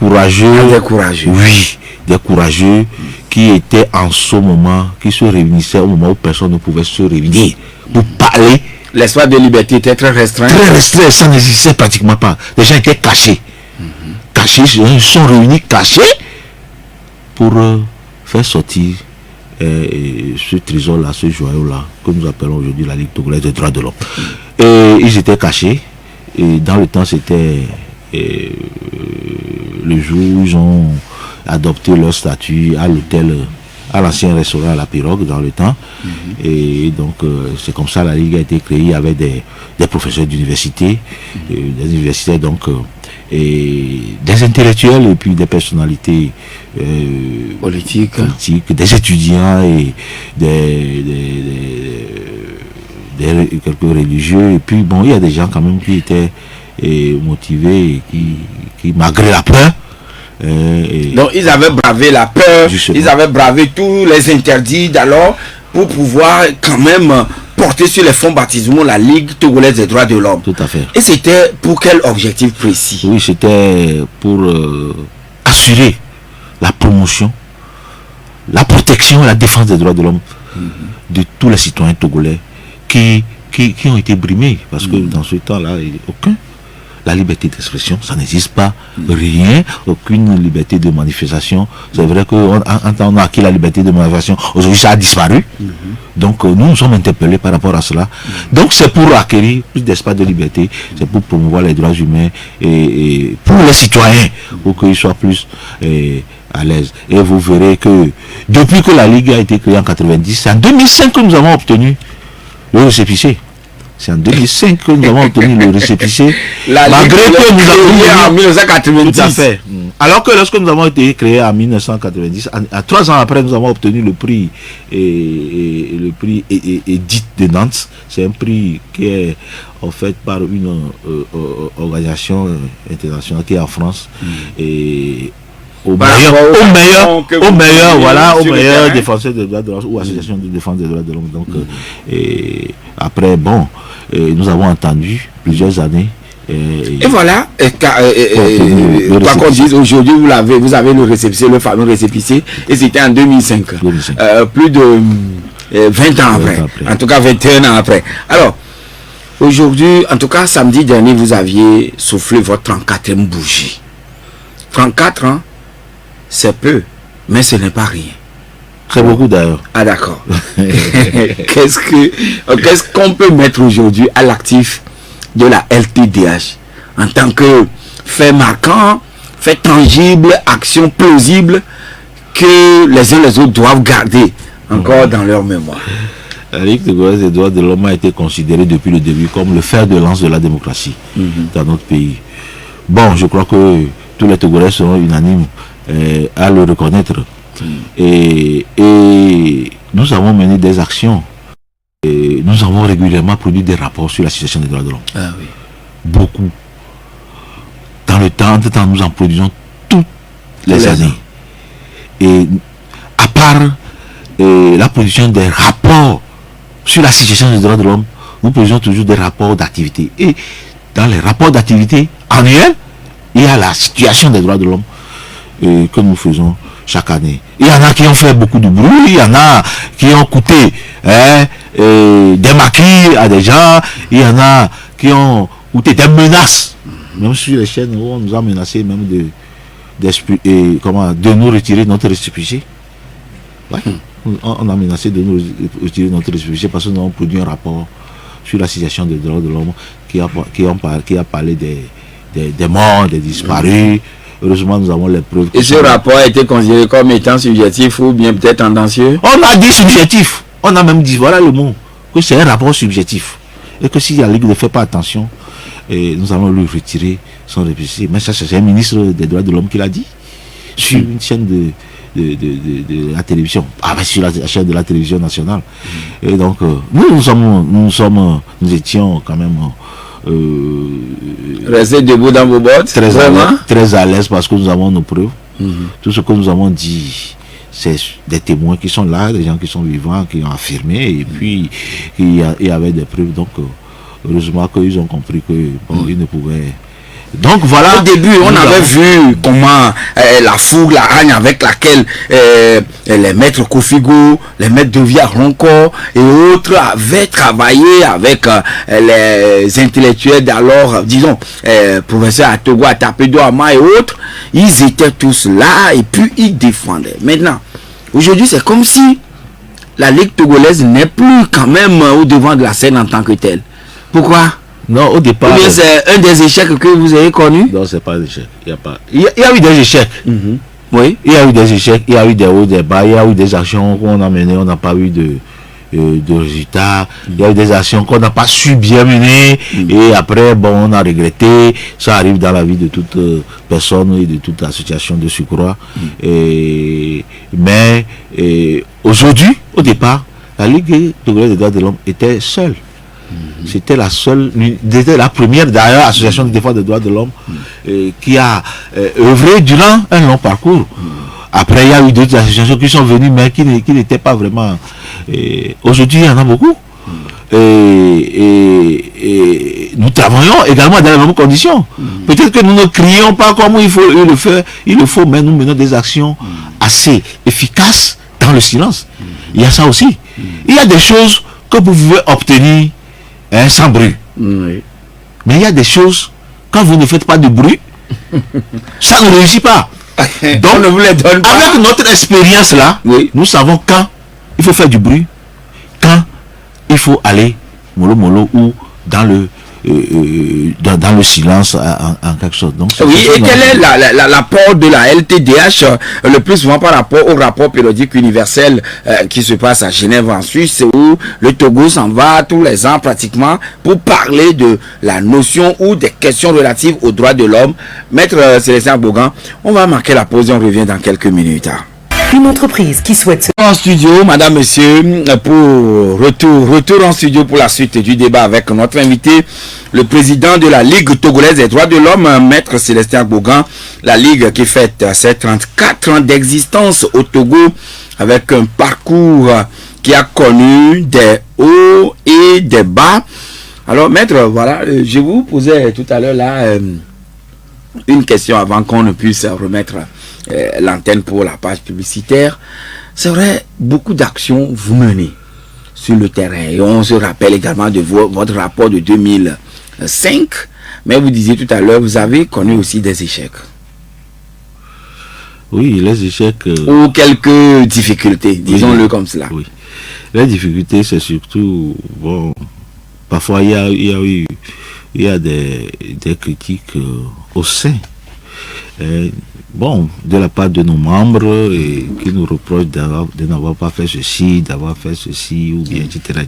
courageux qui étaient en ce moment, qui se réunissaient au moment où personne ne pouvait se réunir pour parler. L'espace de liberté était très restreint. Très restreint, ça n'existait pratiquement pas. Les gens étaient cachés. Cachés, ils sont réunis cachés pour faire sortir ce trésor-là, ce joyau-là, que nous appelons aujourd'hui la Ligue togolaise des droits de l'homme. Et ils étaient cachés. Et dans le temps, c'était le jour où ils ont adopté leur statut à l'hôtel, à l'ancien restaurant à la Pirogue dans le temps. Et donc c'est comme ça la Ligue a été créée avec des professeurs d'université, des universitaires donc et des intellectuels et puis des personnalités politiques, des étudiants et quelques religieux. Et puis bon, il y a des gens quand même qui étaient motivés et qui malgré la peur. Donc ils avaient bravé la peur, ils avaient bravé tous les interdits d'alors pour pouvoir quand même porter sur les fonds baptismaux la Ligue togolaise des droits de l'homme. Tout à fait. Et c'était pour quel objectif précis? Oui, c'était pour assurer la promotion, la protection et la défense des droits de l'homme de tous les citoyens togolais qui ont été brimés. Parce que dans ce temps-là, il n'y a aucun. La liberté d'expression, ça n'existe pas, rien, aucune liberté de manifestation. C'est vrai qu'on a acquis la liberté de manifestation, aujourd'hui ça a disparu. Donc nous sommes interpellés par rapport à cela. Donc c'est pour acquérir plus d'espace de liberté, c'est pour promouvoir les droits humains et pour les citoyens, pour qu'ils soient plus à l'aise. Et vous verrez que depuis que la Ligue a été créée en 90, c'est en 2005 que nous avons obtenu le récépissé. C'est en 2005 que nous avons obtenu le récépissé. Malgré que nous avons créé en 1990. Tout à fait. Alors que lorsque nous avons été créés en 1990, à 3 ans après, nous avons obtenu le prix le prix Edith de Nantes. C'est un prix qui est offert par une organisation internationale qui est en France. Et au meilleur défenseur des droits de l'homme ou association de défense des droits de l'homme. Donc, et après, bon, nous avons entendu plusieurs années. Et voilà, quoi qu'on dise, aujourd'hui vous avez le récépissé, le fameux récépissé, et c'était en 2005. Plus de 20 ans après, en tout cas 21 ans après. Alors, aujourd'hui, en tout cas samedi dernier, vous aviez soufflé votre 34e bougie. 34 ans, c'est peu, mais ce n'est pas rien. C'est beaucoup d'ailleurs. Ah d'accord. Qu'est-ce qu'on peut mettre aujourd'hui à l'actif de la LTDH en tant que fait marquant, fait tangible, action plausible que les uns les autres doivent garder encore dans leur mémoire? La Ligue togolaise des droits de l'homme a été considérée depuis le début comme le fer de lance de la démocratie dans notre pays. Bon, je crois que tous les Togolais seront unanimes à le reconnaître. Et nous avons mené des actions. Et nous avons régulièrement produit des rapports sur la situation des droits de l'homme. Ah oui. Beaucoup. Dans le temps, nous en produisons toutes les années. Et à part la production des rapports sur la situation des droits de l'homme, nous produisons toujours des rapports d'activité. Et dans les rapports d'activité annuels, il y a la situation des droits de l'homme que nous faisons chaque année. Il y en a qui ont fait beaucoup de bruit, il y en a qui ont coûté des maquis à des gens, il y en a qui ont coûté des menaces. Même sur les chaînes où on nous a menacé même de nous retirer notre récépissé. Ouais. On a menacé de nous retirer notre récépissé parce que nous avons produit un rapport sur la situation des droits de l'homme qui a parlé des morts, des disparus. Heureusement, nous avons les preuves. Et ce rapport a été considéré comme étant subjectif ou bien peut-être tendancieux? On a dit subjectif. On a même dit, voilà le mot, que c'est un rapport subjectif. Et que si la Ligue ne fait pas attention, nous allons lui retirer son récépissé. Mais ça, c'est un ministre des droits de l'homme qui l'a dit sur une chaîne de la télévision, sur la chaîne de la télévision nationale. Et donc, nous étions quand même restez debout dans vos bottes, très à l'aise parce que nous avons nos preuves. Tout ce que nous avons dit, c'est des témoins qui sont là, des gens qui sont vivants, qui ont affirmé, et puis il y avait des preuves. Donc, heureusement qu'ils ont compris que ils ne pouvaient. Donc voilà. Au début, on avait vu comment la fougue, la haine avec laquelle les maîtres Kofigo, les maîtres de Via Ronco et autres avaient travaillé avec les intellectuels d'alors, disons, professeur Atogo, Atapedo, Ama et autres. Ils étaient tous là et puis ils défendaient. Maintenant, aujourd'hui, c'est comme si la Ligue togolaise n'est plus quand même au devant de la scène en tant que telle. Pourquoi? Non, au départ. Ou bien c'est un des échecs que vous avez connus? Non, c'est pas un échec. Il y a eu des échecs. Oui. Il y a eu des échecs, il y a eu des hauts, des bas, il y a eu des actions qu'on a menées, on n'a pas eu de résultats. Il y a eu des actions qu'on n'a pas su bien mener. Et après, on a regretté. Ça arrive dans la vie de toute personne et de toute association de surcroît. Mais aujourd'hui, au départ, la Ligue togolaise des droits de l'homme était seule. C'était la première d'ailleurs association de défense des droits de l'homme qui a œuvré durant un long parcours. Après, il y a eu d'autres associations qui sont venues, mais qui n'étaient pas vraiment. Aujourd'hui, il y en a beaucoup. Et nous travaillons également dans les mêmes conditions. Peut-être que nous ne crions pas comme il le faut, mais nous menons des actions assez efficaces dans le silence. Il y a ça aussi. Il y a des choses que vous pouvez obtenir sans bruit. Mais il y a des choses, quand vous ne faites pas de bruit, ça ne réussit pas. Donc, on ne vous les donne pas. Avec notre expérience là, nous savons quand il faut faire du bruit, quand il faut aller mollo ou dans le silence en quelque chose. Donc, et quel est l'apport de la LTDH le plus souvent par rapport au rapport périodique universel qui se passe à Genève en Suisse, où le Togo s'en va tous les ans pratiquement pour parler de la notion ou des questions relatives aux droits de l'homme. Maître Célestin Bogan, on va marquer la pause et on revient dans quelques minutes. Une entreprise qui souhaite en studio, madame, monsieur, pour retour en studio pour la suite du débat avec notre invité, le président de la Ligue togolaise des droits de l'homme, maître Célestin Bogan. La Ligue qui fête ses 34 ans d'existence au Togo avec un parcours qui a connu des hauts et des bas. Alors, maître, voilà, je vous posais tout à l'heure là une question avant qu'on ne puisse remettre l'antenne pour la page publicitaire. C'est vrai, beaucoup d'actions vous menez sur le terrain. Et on se rappelle également de votre rapport de 2005. Mais vous disiez tout à l'heure, vous avez connu aussi des échecs. Oui, les échecs... Ou quelques difficultés, disons-le comme cela. Oui. Les difficultés, c'est surtout... Bon, parfois, il y a des critiques au sein. De la part de nos membres qui nous reprochent de n'avoir pas fait ceci, d'avoir fait ceci, ou bien, etc.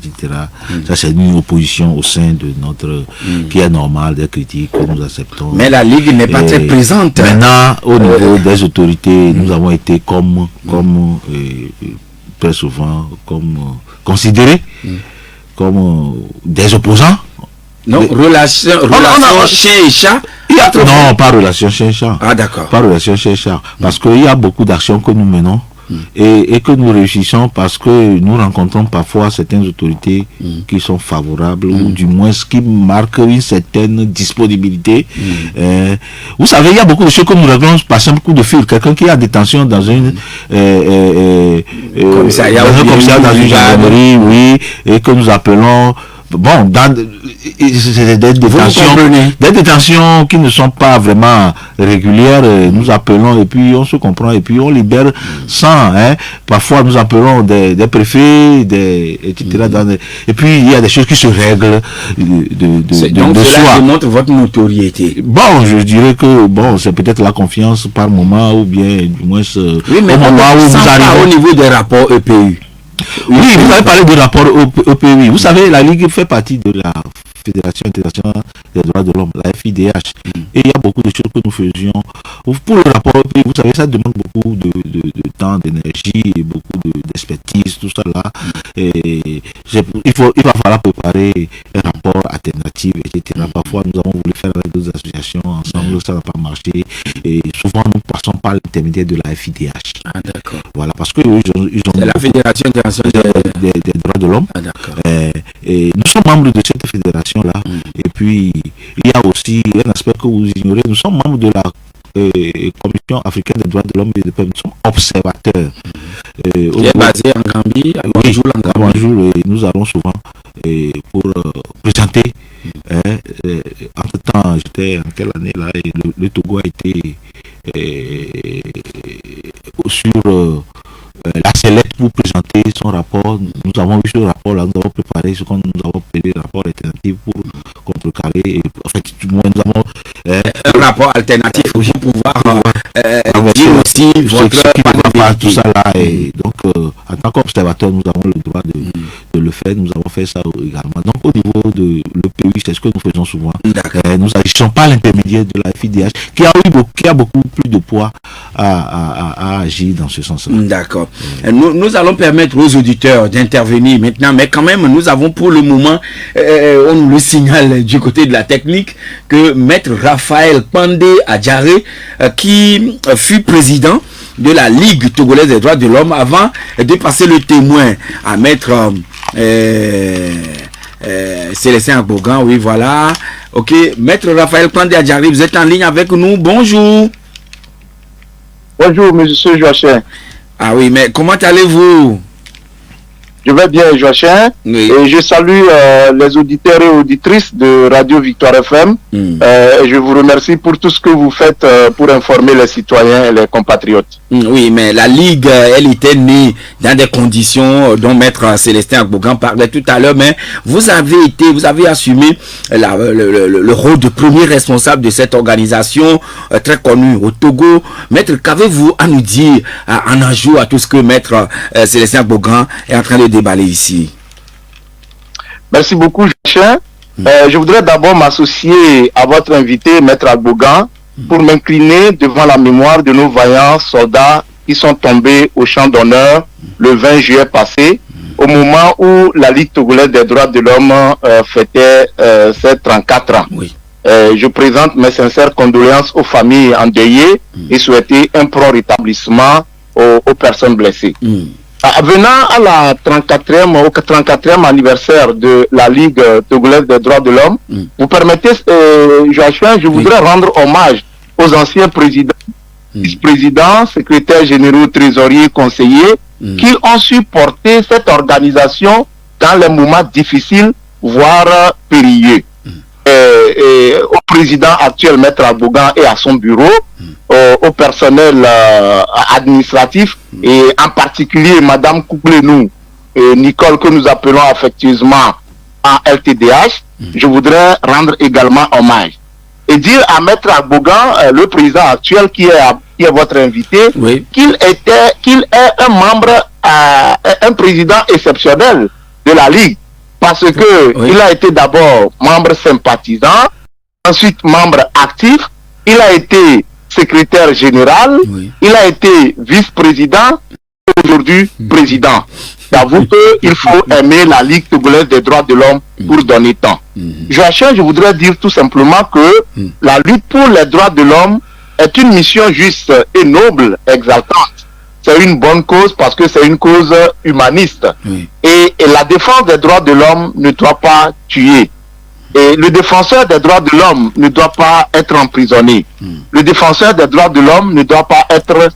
Ça, c'est une opposition au sein de notre... qui est normale, des critiques que nous acceptons. Mais la Ligue n'est pas très présente. Maintenant, au niveau des autorités, nous avons été très souvent, considérés comme des opposants. Non, relation chien et chat. Non, pas relation chien et chat. Ah, d'accord. Pas relation chien et chat. Parce qu'il y a beaucoup d'actions que nous menons et que nous réussissons parce que nous rencontrons parfois certaines autorités qui sont favorables ou du moins qui marquent une certaine disponibilité. Vous savez, il y a beaucoup de choses que nous réglons par un coup de fil. Quelqu'un qui a des tensions dans une commissariat, dans une gendarmerie, oui, et que nous appelons dans des détentions qui ne sont pas vraiment régulières, nous appelons et puis on se comprend et puis on libère sans, parfois nous appelons des préfets, etc. Et puis il y a des choses qui se règlent donc cela démontre votre notoriété. Bon, je dirais que c'est peut-être la confiance par moment ou bien du moins oui, mais au moment où vous arrivez au niveau des rapports EPU. Oui, vous avez parlé du rapport EPU. Vous savez, la Ligue fait partie de la Fédération internationale des droits de l'homme, la FIDH. Et il y a beaucoup de choses que nous faisions. Pour le rapport EPU, vous savez, ça demande beaucoup de temps, d'énergie et beaucoup d'expertise, tout ça là. Et il va falloir préparer un rapport alternatif, etc. Parfois, nous avons voulu faire avec d'autres associations ensemble, ça n'a pas marché. Et souvent, nous passons par l'intermédiaire de la FIDH. Ah, d'accord. Voilà, parce que ils ont la Fédération internationale des droits de l'homme. Ah, d'accord. Et nous sommes membres de cette fédération-là. Et puis, il y a aussi un aspect que vous ignorez. Nous sommes membres de la Commission africaine des droits de l'homme et des peuples. Nous sommes observateurs. Qui est basé en Gambie, à Banjul, et nous allons souvent pour présenter. Entre-temps, j'étais en quelle année là, et le Togo a été sur la sellette pour présenter son rapport. Nous avons vu ce rapport là, nous avons préparé ce qu'on nous avons préparé, le rapport alternatif pour contrecarrer. En fait, nous avons un rapport alternatif pour pouvoir dire aussi votre qui ne va pas tout ça là. Et donc, en tant qu'observateur, nous avons le droit de le faire. Nous avons fait ça également. Donc, au niveau de l'EPU, c'est ce que nous faisons souvent. Nous agissons par l'intermédiaire de la FIDH qui a beaucoup plus de poids à agir dans ce sens-là. D'accord. Nous allons permettre aux auditeurs d'intervenir maintenant, mais quand même, nous avons pour le moment, on nous le signale du côté de la technique, que Maître Raphaël Pandé Adjaré, qui fut président de la Ligue togolaise des droits de l'homme, avant de passer le témoin à Maître Célestin Abogan. Oui, voilà. Ok, Maître Raphaël Pandé Adjaré, vous êtes en ligne avec nous. Bonjour. Bonjour, monsieur Joachim. Ah oui, mais comment allez-vous? Je vais bien, Joachim. Oui. Et je salue les auditeurs et auditrices de Radio Victoire FM. Et je vous remercie pour tout ce que vous faites pour informer les citoyens et les compatriotes. Oui, mais la Ligue, elle était née dans des conditions dont Maître Célestin Abogan parlait tout à l'heure, mais vous avez assumé le rôle de premier responsable de cette organisation très connue au Togo. Maître, qu'avez-vous à nous dire en ajout à tout ce que Maître Célestin Abogan est en train de déballer ici? Merci beaucoup, Joachim. Je voudrais d'abord m'associer à votre invité, Maître Abogan, pour m'incliner devant la mémoire de nos vaillants soldats qui sont tombés au champ d'honneur le 20 juillet passé, au moment où la Ligue togolaise des droits de l'homme fêtait ses 34 ans. Oui. Je présente mes sincères condoléances aux familles endeuillées et souhaiter un prompt rétablissement aux personnes blessées. Venant à la 34e anniversaire de la Ligue togolaise des droits de l'homme, vous permettez, Joachim, je voudrais rendre hommage aux anciens présidents, vice-présidents, secrétaires généraux, trésoriers, conseillers, qui ont su porter cette organisation dans les moments difficiles, voire périlleux. Au président actuel, Maître Abogan, et à son bureau, au personnel administratif, et en particulier Madame Kouklenou et Nicole, que nous appelons affectueusement en LTDH, je voudrais rendre également hommage. Et dire à Maître Abogan, le président actuel qui est votre invité, oui, qu'il est un membre, un président exceptionnel de la Ligue. Parce que il a été d'abord membre sympathisant, ensuite membre actif, il a été secrétaire général, il a été vice-président, et aujourd'hui président. J'avoue qu'il faut aimer la Ligue togolaise des droits de l'homme pour donner temps. Joachim, je voudrais dire tout simplement que la lutte pour les droits de l'homme est une mission juste et noble, exaltante. c'est une bonne cause parce que c'est une cause humaniste. Oui. Et la défense des droits de l'homme ne doit pas tuer. Et le défenseur des droits de l'homme ne doit pas être emprisonné. Le défenseur des droits de l'homme ne doit pas être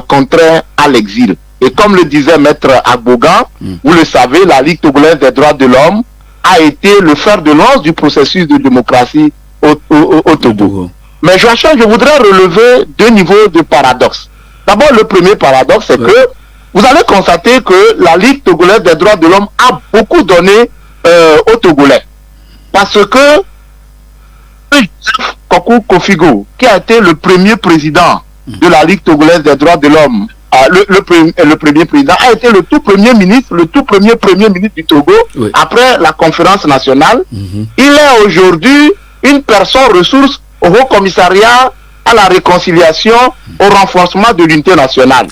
contraint à l'exil. Et comme le disait Maître Agbogan, vous le savez, la Ligue togolaise des droits de l'homme a été le fer de lance du processus de démocratie au Togo. Mais Joachim, je voudrais relever deux niveaux de paradoxe. D'abord, le premier paradoxe, c'est que vous allez constater que la Ligue togolaise des droits de l'homme a beaucoup donné aux Togolais. Parce que Joseph Kokou Kofigo, qui a été le premier président de la Ligue togolaise des droits de l'homme, le premier président, a été le tout premier ministre du Togo, après la conférence nationale. Il est aujourd'hui une personne ressource au Haut Commissariat à la réconciliation, au renforcement de l'unité nationale.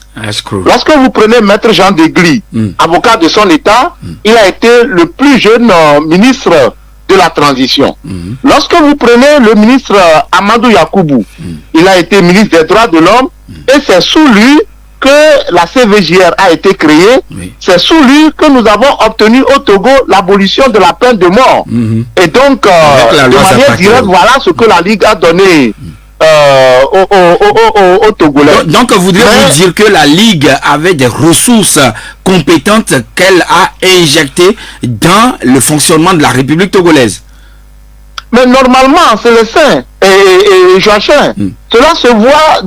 Lorsque vous prenez Maître Jean Degli, avocat de son État, il a été le plus jeune ministre de la transition. Lorsque vous prenez le ministre Amadou Yakoubou, il a été ministre des droits de l'homme, et c'est sous lui que la CVJR a été créée. C'est sous lui que nous avons obtenu au Togo l'abolition de la peine de mort. Et donc, de manière directe, voilà ce que la Ligue a donné aux Togolais. Donc, voudriez-vous dire que la Ligue avait des ressources compétentes qu'elle a injectées dans le fonctionnement de la République togolaise? Mais normalement, c'est le sein. Et Joachim, cela se voit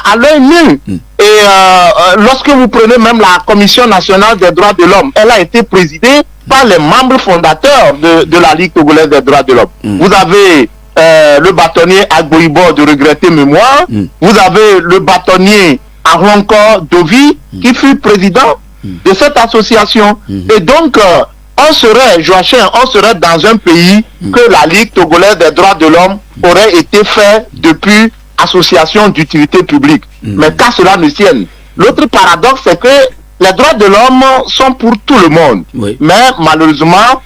à l'œil nu. Et lorsque vous prenez même la Commission nationale des droits de l'homme, elle a été présidée par les membres fondateurs de la Ligue togolaise des droits de l'homme. Vous avez le bâtonnier Agboibo de regretter mémoire. Vous avez le bâtonnier Aronko Dovi qui fut président de cette association. Et donc, on serait dans un pays que la Ligue togolaise des droits de l'homme aurait été faite depuis association d'utilité publique. Mais qu'à cela ne tienne. L'autre paradoxe, c'est que les droits de l'homme sont pour tout le monde. Mais malheureusement,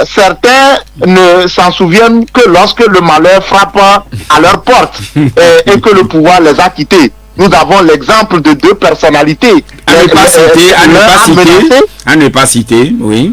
certains ne s'en souviennent que lorsque le malheur frappe à leur porte et que le pouvoir les a quittés. Nous avons l'exemple de deux personnalités. À ne pas citer, oui.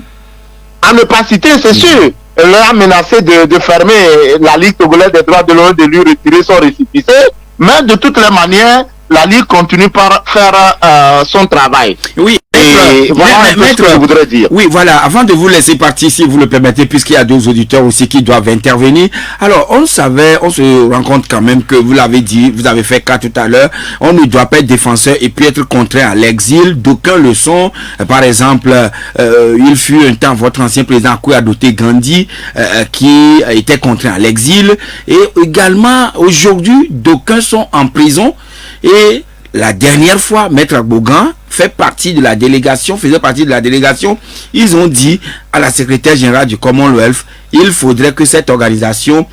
À ne pas citer, c'est sûr. Elle a menacé de fermer la Ligue togolaise des droits de l'homme, de lui retirer son récépissé. Mais de toutes les manières, la Ligue continue par faire son travail. Oui. Et voilà ce que je voudrais dire. Oui, voilà. Avant de vous laisser partir, si vous le permettez, puisqu'il y a deux auditeurs aussi qui doivent intervenir. Alors, on se rend compte quand même que vous l'avez dit, vous avez fait cas tout à l'heure, on ne doit pas être défenseur et puis être contraint à l'exil. D'aucuns le sont. Par exemple, il fut un temps votre ancien président Kouyadoté Gandhi qui était contraint à l'exil. Et également, aujourd'hui, d'aucuns sont en prison. Et la dernière fois, Maître Agbogan faisait partie de la délégation. Ils ont dit à la secrétaire générale du Commonwealth, il faudrait que cette organisation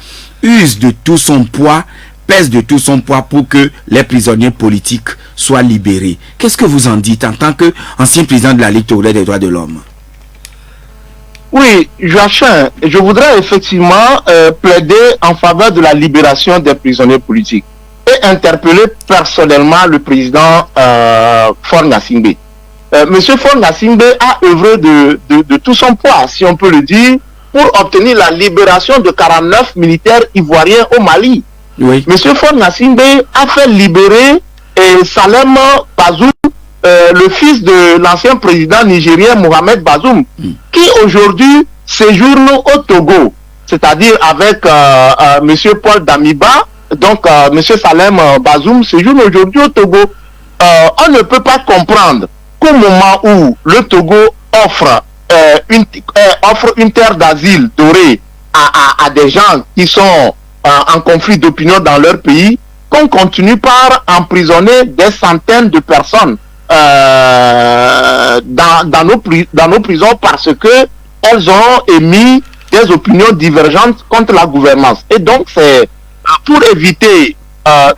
use de tout son poids, pèse de tout son poids pour que les prisonniers politiques soient libérés. Qu'est-ce que vous en dites en tant qu'ancien président de la Ligue togolaise des droits de l'homme? Oui, Joachim, je voudrais effectivement plaider en faveur de la libération des prisonniers politiques et interpeller personnellement le président Faure Gnassingbé. Monsieur Faure Gnassingbé a œuvré de tout son poids, si on peut le dire, pour obtenir la libération de 49 militaires ivoiriens au Mali. Oui. Monsieur Faure Gnassingbé a fait libérer Salem Bazoum, le fils de l'ancien président nigérien Mohamed Bazoum, qui aujourd'hui séjourne au Togo, c'est-à-dire avec monsieur Paul Damiba. Donc, M. Salem Bazoum séjourne aujourd'hui au Togo. On ne peut pas comprendre qu'au moment où le Togo offre une terre d'asile dorée à des gens qui sont en conflit d'opinion dans leur pays, qu'on continue par emprisonner des centaines de personnes dans nos prisons parce que elles ont émis des opinions divergentes contre la gouvernance. Et donc, c'est pour éviter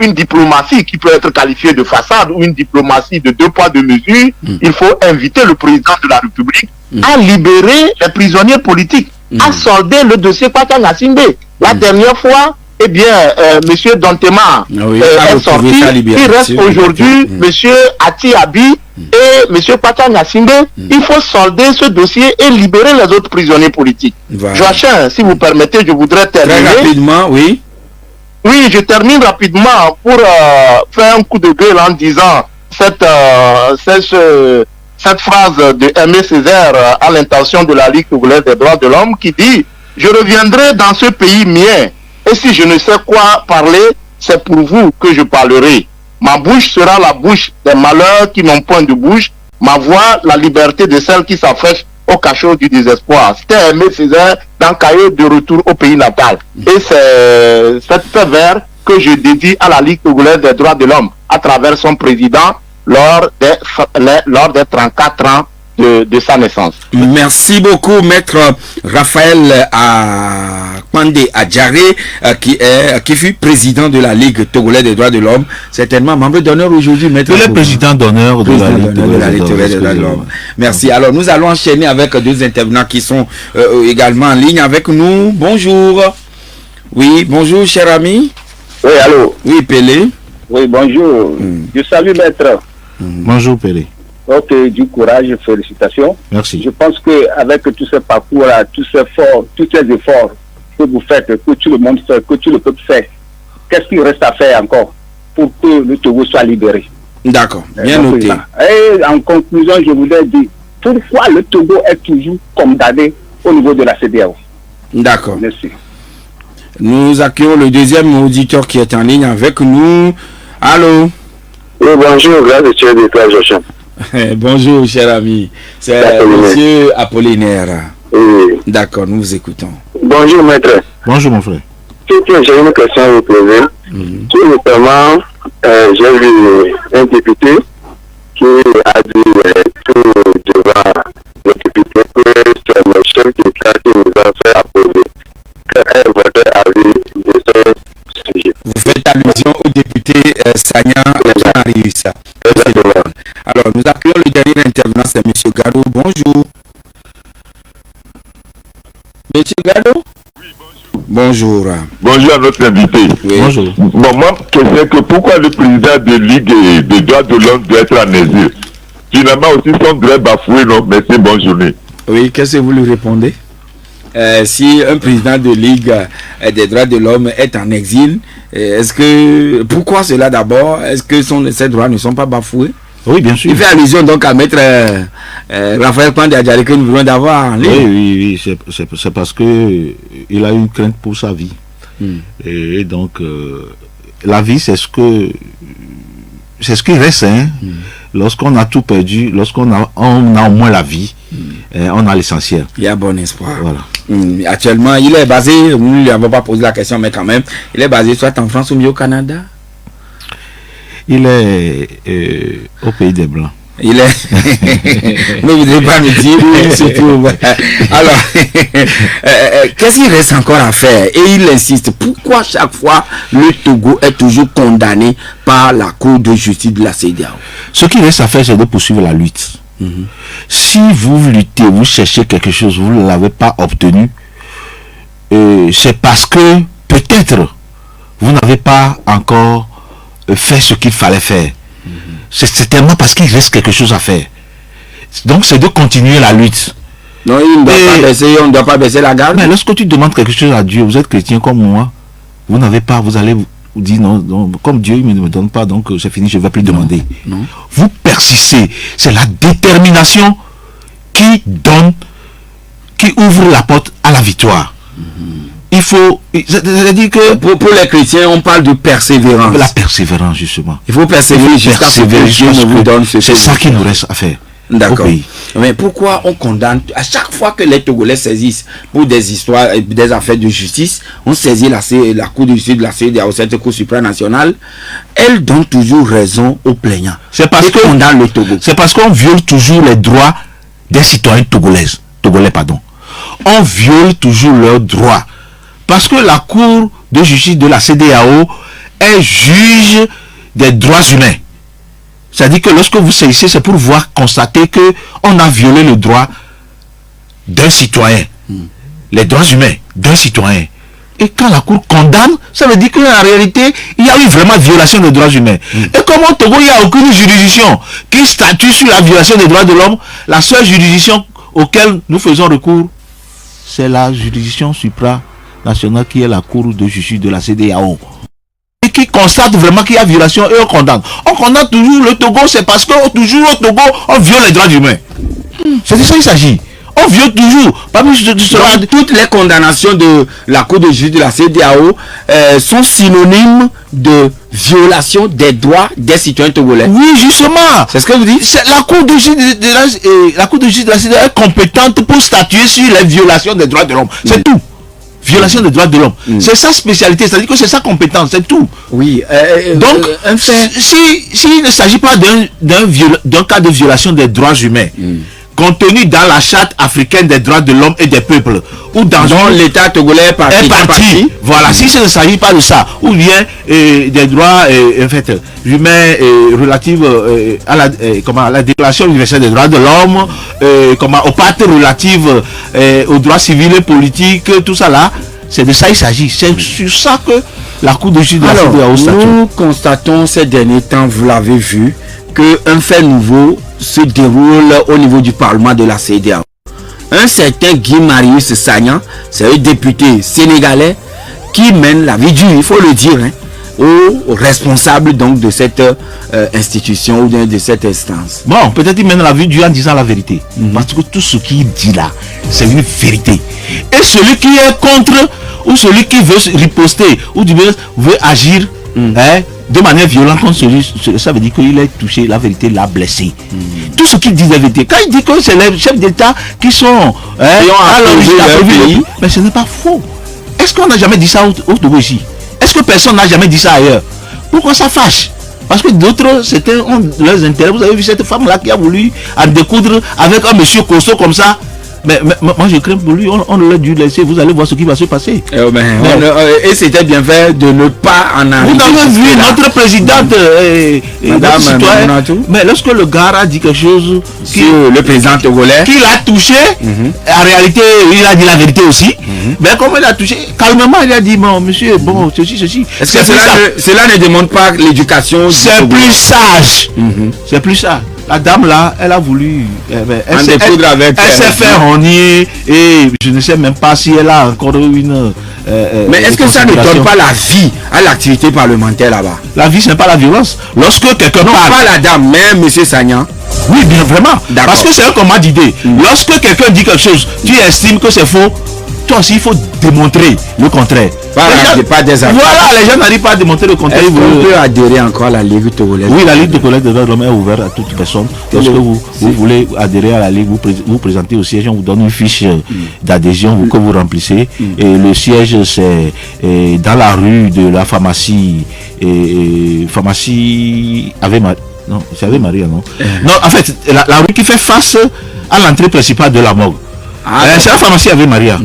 une diplomatie qui peut être qualifiée de façade ou une diplomatie de deux poids deux mesures, il faut inviter le président de la République à libérer les prisonniers politiques, à solder le dossier Kwata Gnassingbé. La dernière fois, eh bien, M. Dantema est sorti. Il reste aujourd'hui M. Ati Abi et M. Pata Nyasimbe. Il faut solder ce dossier et libérer les autres prisonniers politiques. Voilà. Joachim, si vous permettez, je voudrais terminer. Très rapidement, oui. Oui, je termine rapidement pour faire un coup de gueule en disant cette phrase de Aimé Césaire à l'intention de la Ligue togolaise des droits de l'homme qui dit « Je reviendrai dans ce pays mien et si je ne sais quoi parler, c'est pour vous que je parlerai. Ma bouche sera la bouche des malheurs qui n'ont point de bouche, ma voix la liberté de celles qui s'affichent au cachot du désespoir. » C'était Aimé Césaire dans Cahier de retour au pays natal. Et c'est cet vers que je dédie à la Ligue togolaise des droits de l'homme à travers son président lors des 34 ans de sa naissance. Merci beaucoup, maître Raphaël Kwande Adjaré, qui fut président de la Ligue togolaise des droits de l'homme, certainement membre d'honneur aujourd'hui, maître. Le président d'honneur de la Ligue togolaise des droits de l'homme. Merci. Alors, nous allons enchaîner avec deux intervenants qui sont également en ligne avec nous. Bonjour. Oui, bonjour, cher ami. Oui, allô. Oui, Pelé. Oui, bonjour. Je salue, maître. Bonjour, Pelé. Ok, du courage, félicitations. Merci. Je pense qu'avec tous ces parcours-là, tous ces efforts que vous faites, que tout le monde fait, que tout le peuple fait, qu'est-ce qu'il reste à faire encore pour que le Togo soit libéré? D'accord, bien noté. Et en conclusion, je voudrais dire, pourquoi le Togo est toujours condamné au niveau de la CEDEAO? D'accord. Merci. Nous accueillons le deuxième auditeur qui est en ligne avec nous. Allô? Oui, bonjour, grâce à Dieu de toi, Joachim. Bonjour, cher ami. C'est monsieur Apollinaire. Oui. D'accord, nous vous écoutons. Bonjour, maître. Bonjour, mon frère. J'ai une question à vous poser. Tout notamment, j'ai vu un député qui a dit tout devant le député que c'est le chef d'État qui nous a fait apposer. Quel est votre avis de ce sujet? Vous faites allusion au député Sagnan Jean-Réussa. Alors, nous accueillons le dernier intervenant, c'est M. Gado. Bonjour. M. Gado? Oui, bonjour. Bonjour à notre invité. Oui. Bonjour. Bon, moi, c'est que pourquoi le président de Ligue des droits de l'homme doit être en exil? Finalement aussi, son droit bafoué, non? Merci, bonne journée. Oui, qu'est-ce que vous lui répondez? Si un président de Ligue des droits de l'homme est en exil, pourquoi cela d'abord? Est-ce que ses droits ne sont pas bafoués? Oui, bien sûr. Il fait allusion donc à maître Raphaël Kwande Adjaré que nous venons d'avoir en ligne. Oui, c'est parce que il a une crainte pour sa vie. Et donc, la vie, c'est ce qui reste. Hein. Lorsqu'on a tout perdu, lorsqu'on a au moins la vie, on a l'essentiel. Il y a bon espoir. Voilà. Actuellement, il est basé, nous ne lui avons pas posé la question, mais quand même, il est basé soit en France ou mieux au Canada. Il est au pays des Blancs. Il est. Ne voudrez pas me dire où il se trouve. Alors, qu'est-ce qu'il reste encore à faire? Et il insiste. Pourquoi chaque fois le Togo est toujours condamné par la Cour de justice de la CEDEAO? Ce qui reste à faire, c'est de poursuivre la lutte. Si vous luttez, vous cherchez quelque chose, vous ne l'avez pas obtenu, c'est parce que peut-être vous n'avez pas encore fait ce qu'il fallait faire. C'est tellement parce qu'il reste quelque chose à faire. Donc c'est de continuer la lutte. Non, on ne doit pas baisser la garde. Mais lorsque tu demandes quelque chose à Dieu, vous êtes chrétien comme moi, vous n'avez pas, vous allez vous dire non, comme Dieu ne me donne pas, donc c'est fini, je ne vais plus demander. Non. Vous persistez. C'est la détermination qui ouvre la porte à la victoire. Il faut, c'est-à-dire que pour les chrétiens, on parle de persévérance. La persévérance, justement. Il faut persévérer jusqu'à ce que Dieu ne vous donne ce que c'est ça qui nous reste à faire. D'accord. Mais pourquoi on condamne à chaque fois que les Togolais saisissent pour des histoires, des affaires de justice, on saisit la Cour de justice de la CEDEAO, cette Cour supranationale, elle donne toujours raison aux plaignants. C'est parce que condamne le Togo. C'est parce qu'on viole toujours les droits des citoyens togolais. On viole toujours leurs droits. Parce que la Cour de justice de la CEDEAO est juge des droits humains. C'est-à-dire que lorsque vous saisissez, c'est pour voir, constater qu'on a violé le droit d'un citoyen. Les droits humains d'un citoyen. Et quand la Cour condamne, ça veut dire qu'en réalité, il y a eu vraiment violation des droits humains. Et comme au Togo, il n'y a aucune juridiction qui statue sur la violation des droits de l'homme, la seule juridiction auquel nous faisons recours, c'est la juridiction supranationale qui est la Cour de justice de la CEDEAO. Et qui constate vraiment qu'il y a violation et on condamne. On condamne toujours le Togo, c'est parce que toujours au Togo, on viole les droits humains. C'est de ça qu'il s'agit. On viole toujours. Donc, toutes les condamnations de la Cour de justice de la CEDEAO sont synonymes de violation des droits des citoyens togolais. Oui, justement. C'est ce que vous dites. La Cour de justice de la CEDEAO est compétente pour statuer sur les violations des droits de l'homme. C'est tout. Violation des droits de l'homme. C'est sa spécialité, c'est-à-dire que c'est sa compétence, c'est tout. Oui. Donc, s'il ne s'agit pas d'un cas de violation des droits humains, contenu dans la charte africaine des droits de l'homme et des peuples, ou dans l'État togolais est parti. Voilà, si ce ne s'agit pas de ça, ou bien des droits en fait, humains relatifs à la Déclaration universelle des droits de l'homme, aux pactes relatifs aux droits civils et politiques, tout ça là, c'est de ça il s'agit. C'est sur ça que la Cour de justice de la CEDEAO statue. Nous constatons ces derniers temps, vous l'avez vu, qu'un fait nouveau se déroule au niveau du Parlement de la CEDEAO. Un certain Guy Marius Sagna, c'est un député sénégalais qui mène la vie dure, il faut le dire, aux responsables donc de cette institution ou de cette instance. Bon, peut-être il mène la vie dure en disant la vérité. Parce que tout ce qu'il dit là, c'est une vérité. Et celui qui est contre, ou celui qui veut riposter, ou veut agir, de manière violente contre celui, ça veut dire qu'il est touché, la vérité l'a blessé. Tout ce qu'il dit la vérité. Quand il dit que c'est les chefs d'État qui sont à l'origine du pays, mais ce n'est pas faux. Est-ce qu'on n'a jamais dit ça au Togo ici? Est-ce que personne n'a jamais dit ça ailleurs? Pourquoi ça fâche? Parce que d'autres, c'était leurs intérêts. Vous avez vu cette femme-là qui a voulu en découdre avec un monsieur costaud comme ça. Mais moi je crains pour lui, on l'a dû laisser, vous allez voir ce qui va se passer. Et c'était bien fait de ne pas en arriver. Vous avez vu notre présidente, mais lorsque le gars a dit quelque chose, le président togolais, qui l'a touché, en réalité il a dit la vérité aussi. Mais comme il a touché, calmement il a dit, bon monsieur, bon ceci. Est-ce que cela ne demande pas l'éducation? C'est plus sage. C'est plus sage. La dame là, elle a voulu, elle s'est fait rogner et je ne sais même pas si elle a encore une. Mais est-ce que ça ne donne pas la vie à l'activité parlementaire là-bas? La vie, ce n'est pas la violence. Lorsque quelqu'un parle, pas la dame, mais monsieur Sagna. Oui, bien vraiment. Parce que c'est un combat d'idées. Lorsque quelqu'un dit quelque chose, tu estimes que c'est faux. Toi aussi, il faut démontrer le contraire. Voilà, les gens n'arrivent pas à démontrer le contraire. On peut adhérer encore à la Ligue togolaise? Oui, la Ligue togolaise des droits de l'homme est ouverte à toute personne. Lorsque vous voulez adhérer à la Ligue, vous présentez au siège, on vous donne une fiche d'adhésion que vous remplissez. Et le siège, c'est dans la rue de la pharmacie. Pharmacie Ave Maria. Non, c'est Ave Maria, non? Non, en fait, la rue qui fait face à l'entrée principale de la morgue. C'est la pharmacie Ave Maria.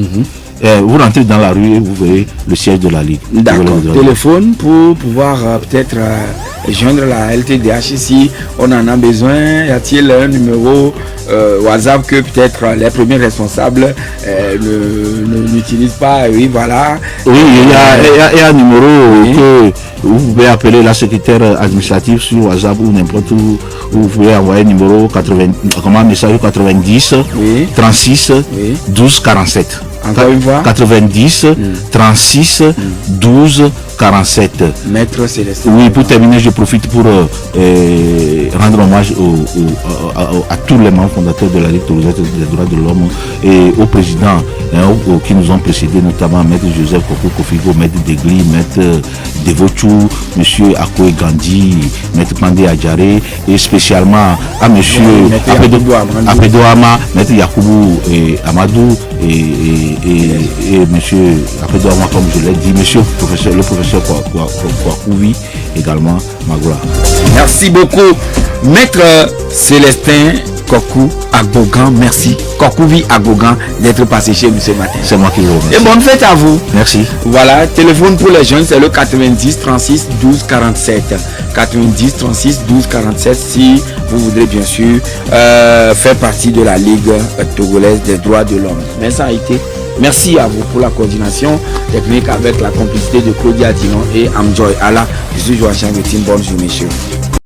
Vous rentrez dans la rue et vous verrez le siège de la Ligue. D'accord. Téléphone pour pouvoir peut-être joindre la LTDH si on en a besoin. Y a-t-il un numéro WhatsApp que peut-être les premiers responsables n'utilisent pas? Oui, voilà. Oui, il y a un numéro que vous pouvez appeler la secrétaire administrative sur WhatsApp ou n'importe où. Vous pouvez envoyer un numéro 90 36 12 47. Encore une fois 90 36 12 47. Maître Célestin. Oui, pour terminer, je profite pour rendre hommage à tous les membres fondateurs de la Ligue togolaise des droits de l'homme et aux présidents qui nous ont précédés, notamment Maître Joseph Koko Kofigo, Maître Degli, Maître Devochou, Monsieur Akoe Gandhi, Maître Pandé Adjaré, et spécialement à Monsieur Apedo Ama, Maître Yakoubou Amadou et Monsieur Apedo Ama, comme je l'ai dit, Monsieur le professeur Kwakouvi également, Magoula. Merci beaucoup, Maître Célestin Kokou Agbogan, merci. Kokouvi Agbogan d'être passé chez nous ce matin. C'est moi qui vous remercie. Et bonne fête à vous. Merci. Voilà, téléphone pour les jeunes, c'est le 90 36 12 47. 90 36 12 47 si vous voudrez bien sûr faire partie de la Ligue togolaise des droits de l'homme. Mais ça a été Merci à vous pour la coordination technique avec la complicité de Claudia Dinon et Amjoy Allah. Je suis Joachim Metin. Bonne journée chez vous.